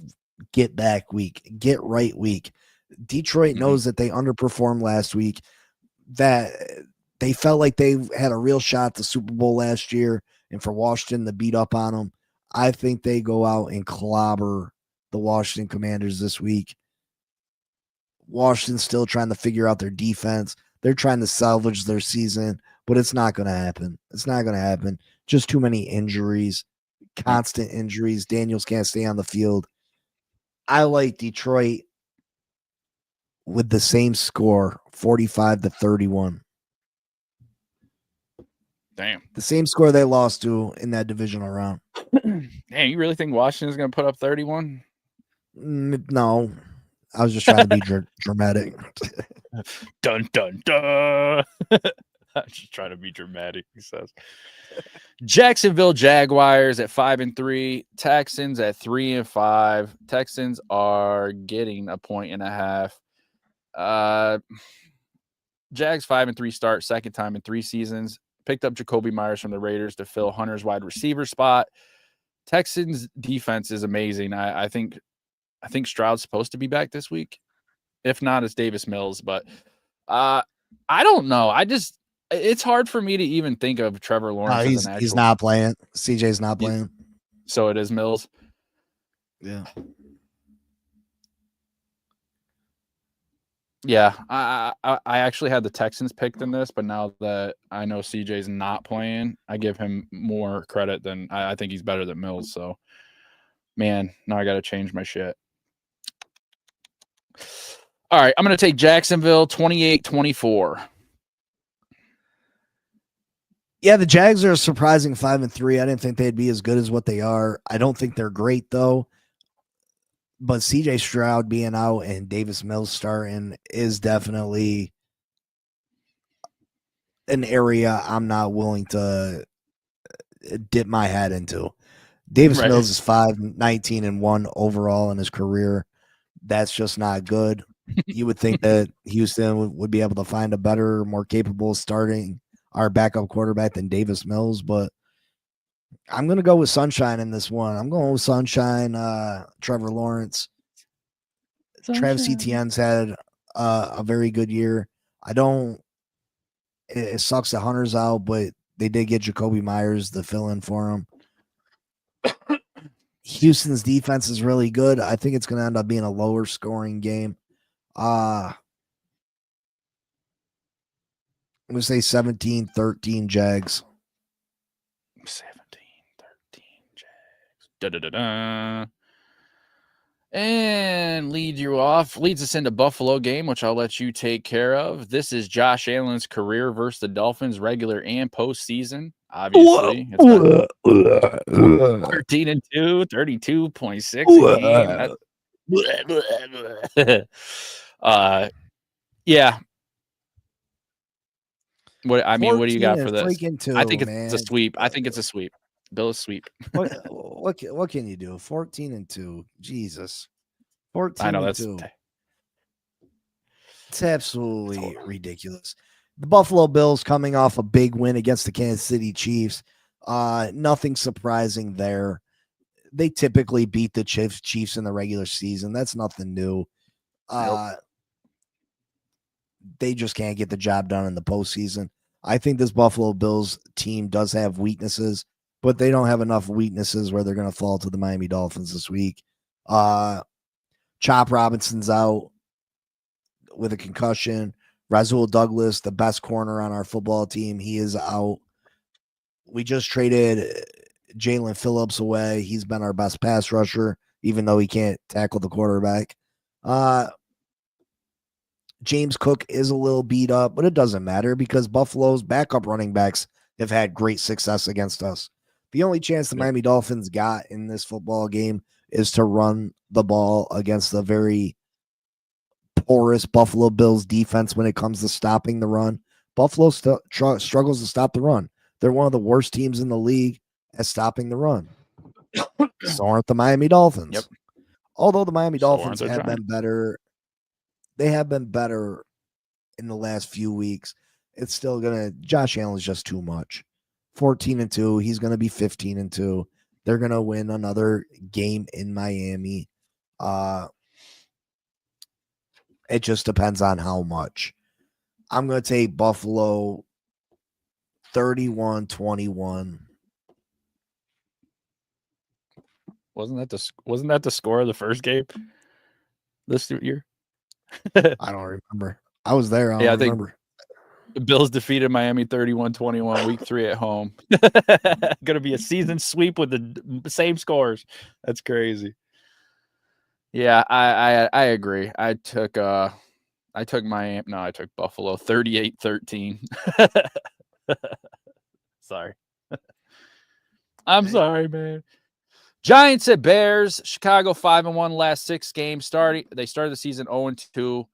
get back week, get right week. Detroit knows that they underperformed last week, that they felt like they had a real shot at the Super Bowl last year, and for Washington to beat up on them, I think they go out and clobber the Washington Commanders this week. Washington's still trying to figure out their defense. They're trying to salvage their season, but it's not going to happen. It's not going to happen. Just too many injuries, constant injuries. Daniels can't stay on the field. I like Detroit with the same score, 45-31. Damn. The same score they lost to in that divisional round. Damn, you really think Washington's going to put up 31? No. I was just trying to be dramatic. Dun, dun, dun. I'm just trying to be dramatic, he says. Jacksonville Jaguars at 5-3. Texans at 3-5. Texans are getting 1.5 points. Jags 5-3 start, second time in 3 seasons. Picked up Jacoby Myers from the Raiders to fill Hunter's wide receiver spot. Texans defense is amazing. I think Stroud's supposed to be back this week. If not, it's Davis Mills. But I don't know. It's hard for me to even think of Trevor Lawrence as an actual. He's not playing. CJ's not playing. So it is Mills. Yeah. Yeah, I actually had the Texans picked in this, but now that I know CJ's not playing, I give him more credit than I think he's better than Mills. So, man, now I got to change my shit. All right, I'm going to take Jacksonville 28-24. Yeah, the Jags are a surprising 5-3. I didn't think they'd be as good as what they are. I don't think they're great, though. But CJ Stroud being out and Davis Mills starting is definitely an area I'm not willing to dip my hat into. Davis Mills is 5-19-1 overall in his career. That's just not good. You would think that Houston would be able to find a better, more capable starting our backup quarterback than Davis Mills, but I'm going to go with Sunshine in this one. I'm going with Sunshine, Trevor Lawrence. Travis Etienne's had a very good year. It sucks that Hunter's out, but they did get Jacoby Myers to fill in for him. Houston's defense is really good. I think it's going to end up being a lower scoring game. I'm going to say 17-13 Jags. 17-13 Jags. Da-da-da-da. And leads us into Buffalo game, which I'll let you take care of. This is Josh Allen's career versus the Dolphins, regular and postseason. Obviously, it's 13-2, 32.6 a game. Yeah. What do you got for this? I think it's a sweep. Bill's sweep. What can you do? 14-2. Jesus. 14-2. I know it's absolutely ridiculous. The Buffalo Bills coming off a big win against the Kansas City Chiefs. Nothing surprising there. They typically beat the Chiefs in the regular season. That's nothing new. They just can't get the job done in the postseason. I think this Buffalo Bills team does have weaknesses, but they don't have enough weaknesses where they're going to fall to the Miami Dolphins this week. Chop Robinson's out with a concussion. Rasul Douglas, the best corner on our football team, he is out. We just traded Jalen Phillips away. He's been our best pass rusher, even though he can't tackle the quarterback. James Cook is a little beat up, but it doesn't matter because Buffalo's backup running backs have had great success against us. The only chance the Miami Dolphins got in this football game is to run the ball against the very porous Buffalo Bills defense when it comes to stopping the run. Buffalo struggles to stop the run. They're one of the worst teams in the league at stopping the run. So aren't the Miami Dolphins. Yep. Although the Miami Dolphins have been better. They have been better in the last few weeks, it's still gonna. Josh Allen's just too much. 14-2. He's gonna be 15-2. They're gonna win another game in Miami. It just depends on how much. I'm gonna take Buffalo 31-21. Wasn't that the score of the first game this year? I don't remember. I was there. I don't remember. The Bills defeated Miami 31-21 week 3 at home. Going to be a season sweep with the same scores. That's crazy. Yeah, I agree. I took Buffalo 38-13. Sorry. I'm sorry, man. Giants at Bears. Chicago 5-1 last 6 games. They started the season 0-2.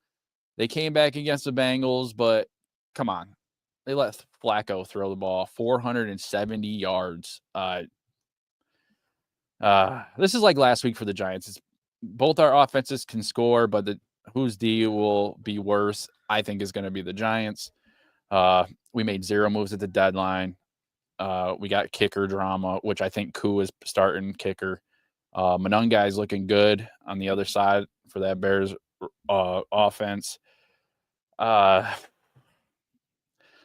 They came back against the Bengals, but come on. They let Flacco throw the ball 470 yards. This is like last week for the Giants. Both our offenses can score, but whose D will be worse, I think, is going to be the Giants. We made 0 moves at the deadline. We got kicker drama, which I think Koo is starting kicker. Monunga is looking good on the other side for that Bears offense.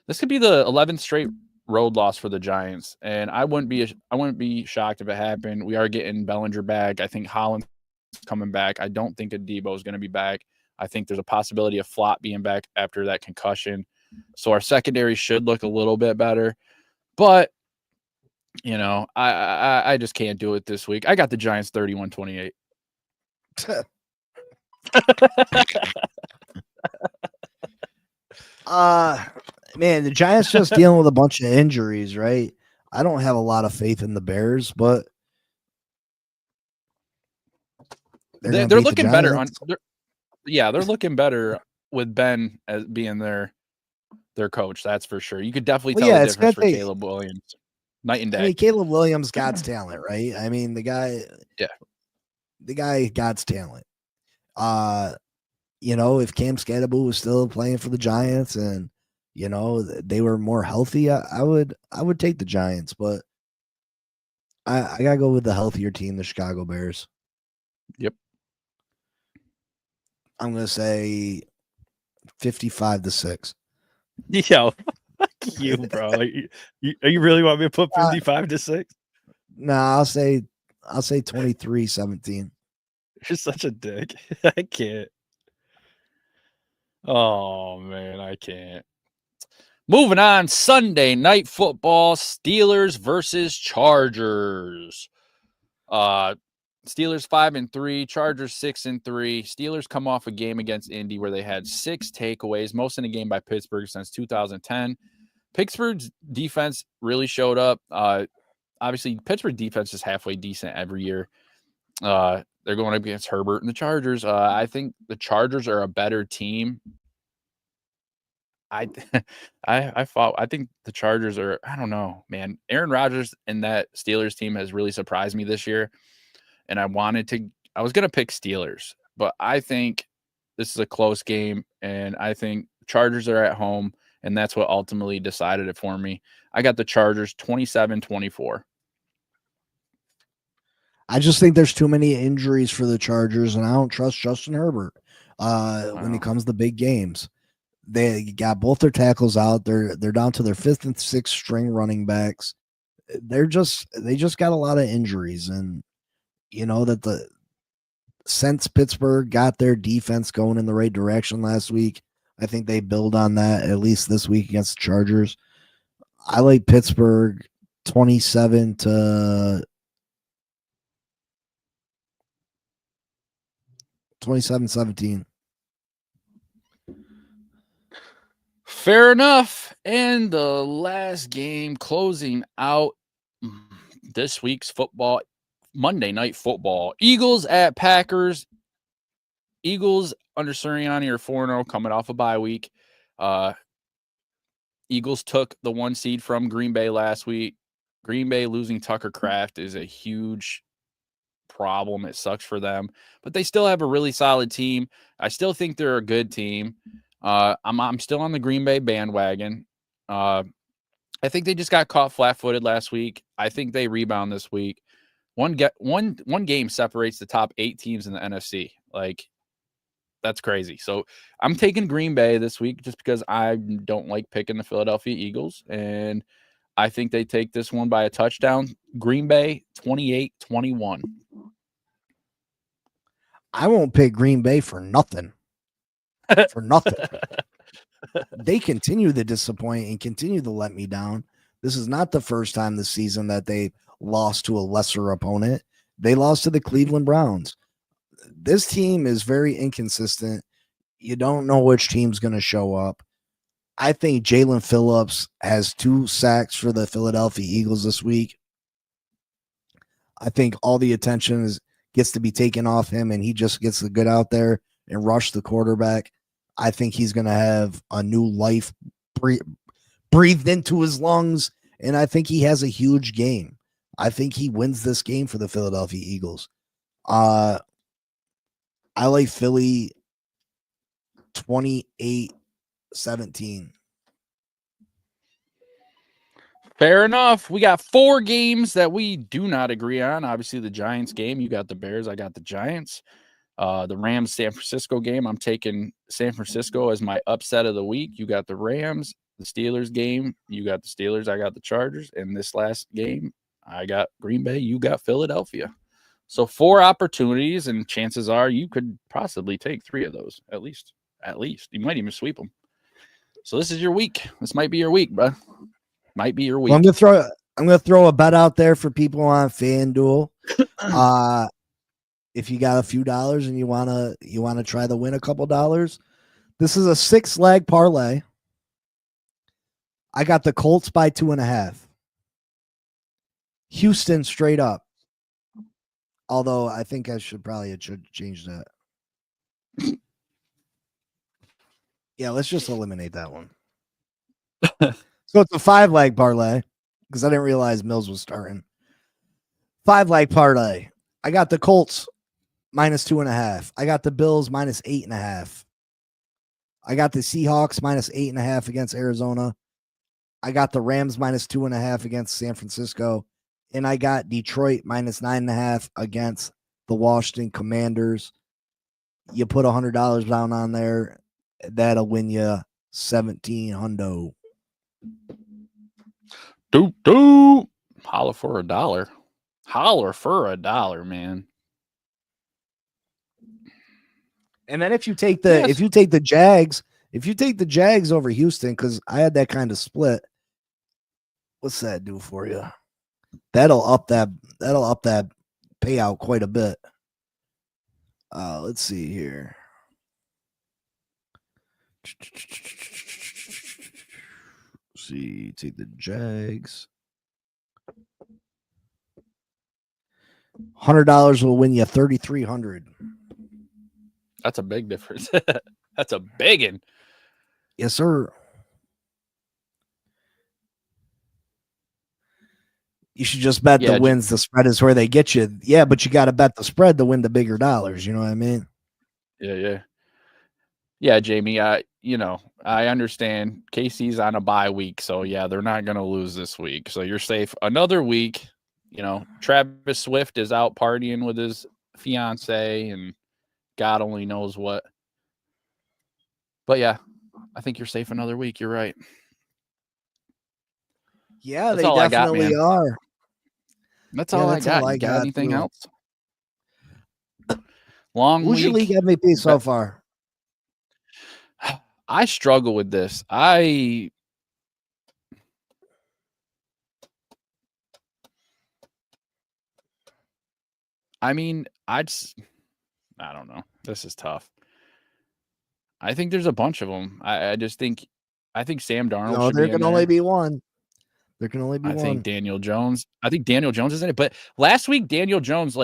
This could be the 11th straight road loss for the Giants, and I wouldn't be shocked if it happened. We are getting Bellinger back. I think Holland's coming back. I don't think Adebo is going to be back. I think there's a possibility of Flott being back after that concussion. So our secondary should look a little bit better. But, I just can't do it this week. I got the Giants 31-28. Man, the Giants just dealing with a bunch of injuries, right? I don't have a lot of faith in the Bears, but they're looking better they're looking better with Ben as being their coach. That's for sure. You could definitely tell the difference for Caleb Williams. Night and day. I mean, Caleb Williams God's talent, right? I mean, the guy God's talent. If Cam Scatterbull was still playing for the Giants and they were more healthy, I would take the Giants, but I gotta go with the healthier team, the Chicago Bears. Yep. I'm gonna say 55-6. Yo, fuck you, bro. You really want me to put 55-6? No, I'll say 23-17. You're such a dick. I can't. Oh man, I can't. Moving on, Sunday night football, Steelers versus Chargers. Steelers 5-3, Chargers 6-3. Steelers come off a game against Indy where they had 6 takeaways, most in a game by Pittsburgh since 2010. Pittsburgh's defense really showed up. Obviously, Pittsburgh defense is halfway decent every year. They're going up against Herbert and the Chargers. I think the Chargers are a better team. I think the Chargers are, I don't know, man. Aaron Rodgers and that Steelers team has really surprised me this year. And I was going to pick Steelers, but I think this is a close game. And I think Chargers are at home. And that's what ultimately decided it for me. I got the Chargers 27-24. I just think there's too many injuries for the Chargers, and I don't trust Justin Herbert when it comes to big games. They got both their tackles out. They're down to their 5th and 6th string running backs. They just got a lot of injuries, and since Pittsburgh got their defense going in the right direction last week, I think they build on that at least this week against the Chargers. I like Pittsburgh 27-17. Fair enough. And the last game closing out this week's football, Monday night football. Eagles at Packers. Eagles under Sirianni are 4-0 coming off a bye week. Eagles took the 1 seed from Green Bay last week. Green Bay losing Tucker Kraft is a huge problem. It sucks for them, but they still have a really solid team. I still think they're a good team. I'm still on the Green Bay bandwagon. I think they just got caught flat-footed last week. I think they rebound this week. One game separates the top 8 teams in the NFC. Like, that's crazy. So I'm taking Green Bay this week just because I don't like picking the Philadelphia Eagles, and I think they take this one by a touchdown. Green Bay 28-21. I won't pick Green Bay for nothing. For nothing. They continue to disappoint and continue to let me down. This is not the first time this season that they lost to a lesser opponent. They lost to the Cleveland Browns. This team is very inconsistent. You don't know which team's going to show up. I think Jalen Phillips has 2 sacks for the Philadelphia Eagles this week. I think all the attention gets to be taken off him, and he just gets to get out there and rush the quarterback. I think he's going to have a new life breathed into his lungs, and I think he has a huge game. I think he wins this game for the Philadelphia Eagles. I like Philly 28-17. Fair enough. We got 4 games that we do not agree on. Obviously, the Giants game. You got the Bears. I got the Giants. The Rams San Francisco game. I'm taking San Francisco as my upset of the week. You got the Rams. The Steelers game. You got the Steelers. I got the Chargers. And this last game, I got Green Bay. You got Philadelphia. So 4 opportunities, and chances are you could possibly take 3 of those at least. At least you might even sweep them. So this is your week. This might be your week, bro. Might be your week. Well, I'm gonna throw a bet out there for people on FanDuel. If you got a few dollars and you wanna try to win a couple dollars, this is a 6-leg parlay. I got the Colts by 2.5. Houston straight up. Although I think I should change that. Yeah, let's just eliminate that one. So it's a 5-leg parlay because I didn't realize Mills was starting. 5-leg parlay. I got the Colts minus 2.5. I got the Bills minus 8.5. I got the Seahawks minus 8.5 against Arizona. I got the Rams minus 2.5 against San Francisco. And I got Detroit minus 9.5 against the Washington Commanders. You put $100 down on there, that'll win you $1,700. Do. Holler for $1. Holler for $1, man. And then if you take the Jags over Houston, because I had that kind of split, what's that do for you? That'll up that payout quite a bit. Let's see here. See, take the Jags. $100 will win you $3,300. That's a big difference. That's a big one. Yes, sir. You should just bet the wins. The spread is where they get you. Yeah, but you got to bet the spread to win the bigger dollars. You know what I mean? Yeah, Jamie. I understand KC's on a bye week, so yeah, they're not going to lose this week. So you're safe. Another week, Travis Swift is out partying with his fiance and God only knows what. But yeah, I think you're safe another week. You're right. Yeah, that's they definitely are. That's all I got. You got anything else? Long Who's your league MVP so far? I struggle with this. I don't know. This is tough. I think there's a bunch of them. I think Sam Darnold. No, there can only be one. There can only be one. I think Daniel Jones is in it. But last week, Daniel Jones,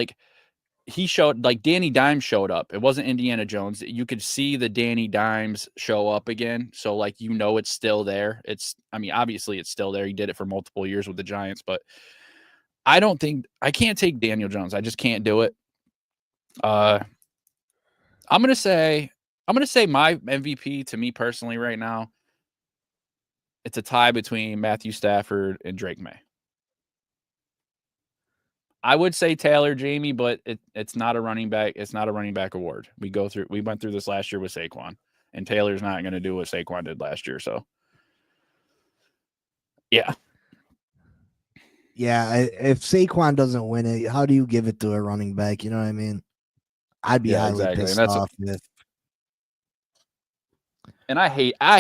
he showed, Danny Dimes showed up. It wasn't Indiana Jones. You could see the Danny Dimes show up again. So, it's still there. Obviously it's still there. He did it for multiple years with the Giants, but I can't take Daniel Jones. I just can't do it. I'm going to say I'm going to say my MVP to me personally right now, it's a tie between Matthew Stafford and Drake May. I would say Taylor, Jamie, but it's not a running back. It's not a running back award. We went through this last year with Saquon, and Taylor's not going to do what Saquon did last year. So, yeah. Yeah, if Saquon doesn't win it, how do you give it to a running back? You know what I mean? I'd be highly pissed off if. And I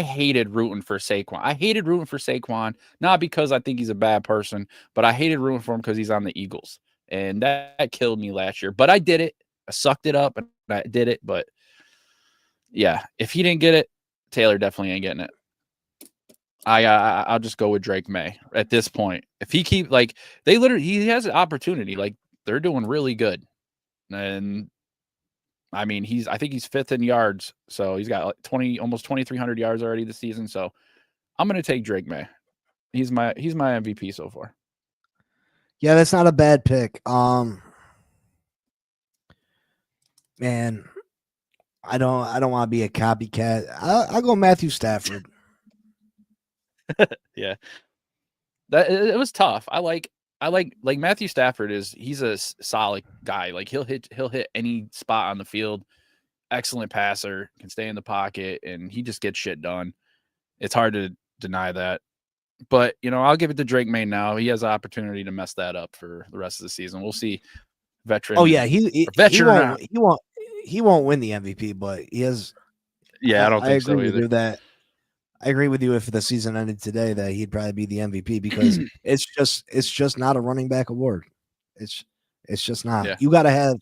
hated rooting for Saquon. I hated rooting for Saquon, not because I think he's a bad person, but I hated rooting for him because he's on the Eagles. And that killed me last year. But I did it. I sucked it up and I did it. But yeah, if he didn't get it, Taylor definitely ain't getting it. I'll just go with Drake May at this point. If he he has an opportunity. Like, they're doing really good. And I mean, I think he's 5th in yards. So he's got like almost 2,300 yards already this season. So I'm going to take Drake May. He's my MVP so far. Yeah, that's not a bad pick. Man, I don't want to be a copycat. I'll go Matthew Stafford. Yeah. It was tough. I like Matthew Stafford he's a solid guy. Like, he'll hit any spot on the field. Excellent passer, can stay in the pocket, and he just gets shit done. It's hard to deny that. But, I'll give it to Drake May now. He has an opportunity to mess that up for the rest of the season. We'll see. Veteran. Oh yeah, he won't win the MVP, but he has. Yeah, I don't think so agree either. with you that. I agree with you if the season ended today that he'd probably be the MVP because it's just not a running back award. It's just not. Yeah. You got to have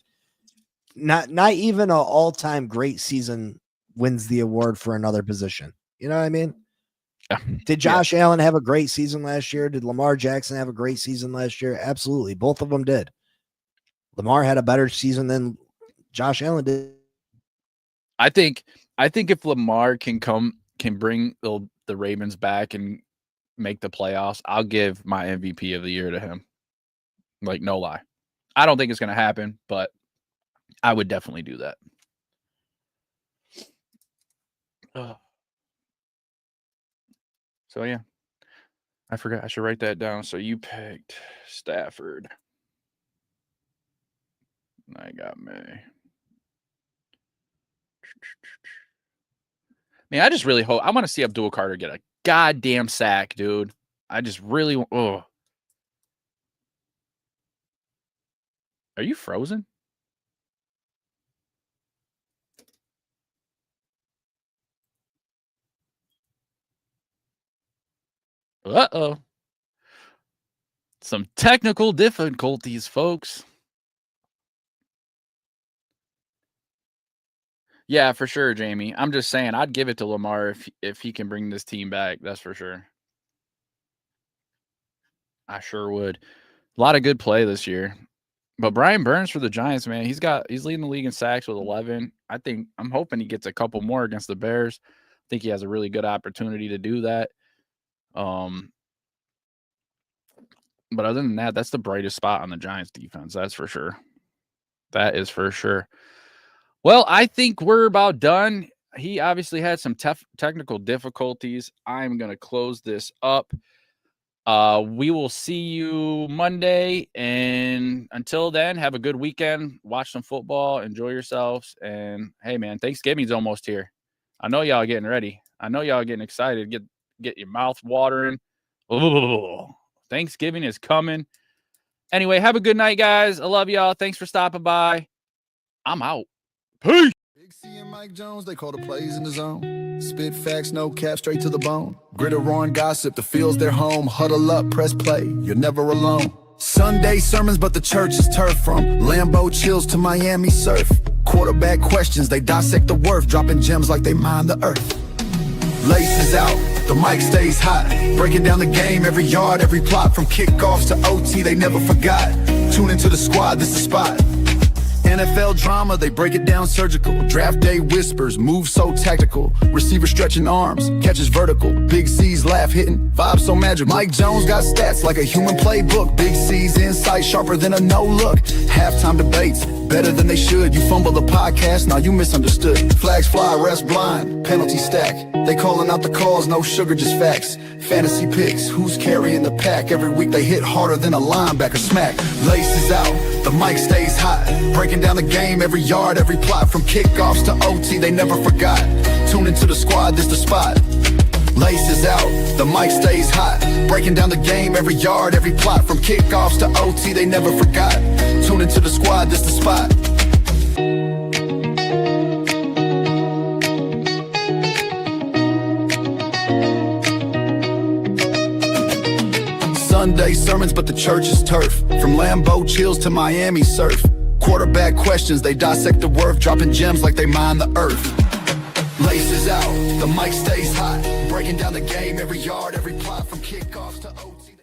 not even an all-time great season wins the award for another position. You know what I mean? Yeah. Did Josh Allen have a great season last year? Did Lamar Jackson have a great season last year? Absolutely. Both of them did. Lamar had a better season than Josh Allen did. I think if Lamar can bring the Ravens back and make the playoffs, I'll give my MVP of the year to him. Like, no lie. I don't think it's going to happen, but I would definitely do that. So, yeah. I forgot. I should write that down. So you picked Stafford. I got May. Man, I just really hope. I want to see Abdul Carter get a goddamn sack, dude. I just really. Oh. Are you frozen? Uh-oh. Some technical difficulties, folks. Yeah, for sure, Jamie. I'm just saying I'd give it to Lamar if he can bring this team back. That's for sure. I sure would. A lot of good play this year. But Brian Burns for the Giants, man, he's leading the league in sacks with 11. I'm hoping he gets a couple more against the Bears. I think he has a really good opportunity to do that. But other than that, that's the brightest spot on the Giants defense. That's for sure. That is for sure. Well, I think we're about done. He obviously had some technical difficulties. I'm going to close this up. We will see you Monday. And until then, have a good weekend. Watch some football. Enjoy yourselves. And hey, man, Thanksgiving's almost here. I know y'all getting ready. I know y'all getting excited. Get your mouth watering. Ooh, Thanksgiving is coming. Anyway, have a good night, guys. I love y'all. Thanks for stopping by. I'm out. Peace. Big C and Mike Jones, they call the plays in the zone. Spit facts, no cap, straight to the bone. Gritter, roaring gossip, the field's their home. Huddle up, press play, you're never alone. Sunday sermons, but the church is turf. From Lambeau chills to Miami surf. Quarterback questions, they dissect the worth. Dropping gems like they mine the earth. Laces out, the mic stays hot. Breaking down the game, every yard, every plot. From kickoffs to OT, they never forgot. Tune into the squad, this is the spot. NFL drama, they break it down surgical. Draft day whispers, moves so tactical. Receiver stretching arms, catches vertical. Big C's laugh hitting, vibes so magical. Mike Jones got stats like a human playbook. Big C's insight sharper than a no look. Halftime debates, better than they should. You fumble the podcast, now you misunderstood. Flags fly, refs blind, penalty stack. They calling out the calls, no sugar, just facts. Fantasy picks, who's carrying the pack? Every week they hit harder than a linebacker smack. Laces out, the mic stays hot. Breaking down the game, every yard, every plot. From kickoffs to OT, they never forgot. Tune into the squad, this the spot. Laces out, the mic stays hot. Breaking down the game, every yard, every plot. From kickoffs to OT, they never forgot. Tune into the squad, this the spot. Sunday sermons, but the church is turf. From Lambeau chills to Miami surf. Quarterback questions, they dissect the worth. Dropping gems like they mine the earth. Laces out, the mic stays hot. Breaking down the game, every yard, every plot. From kickoffs to OT.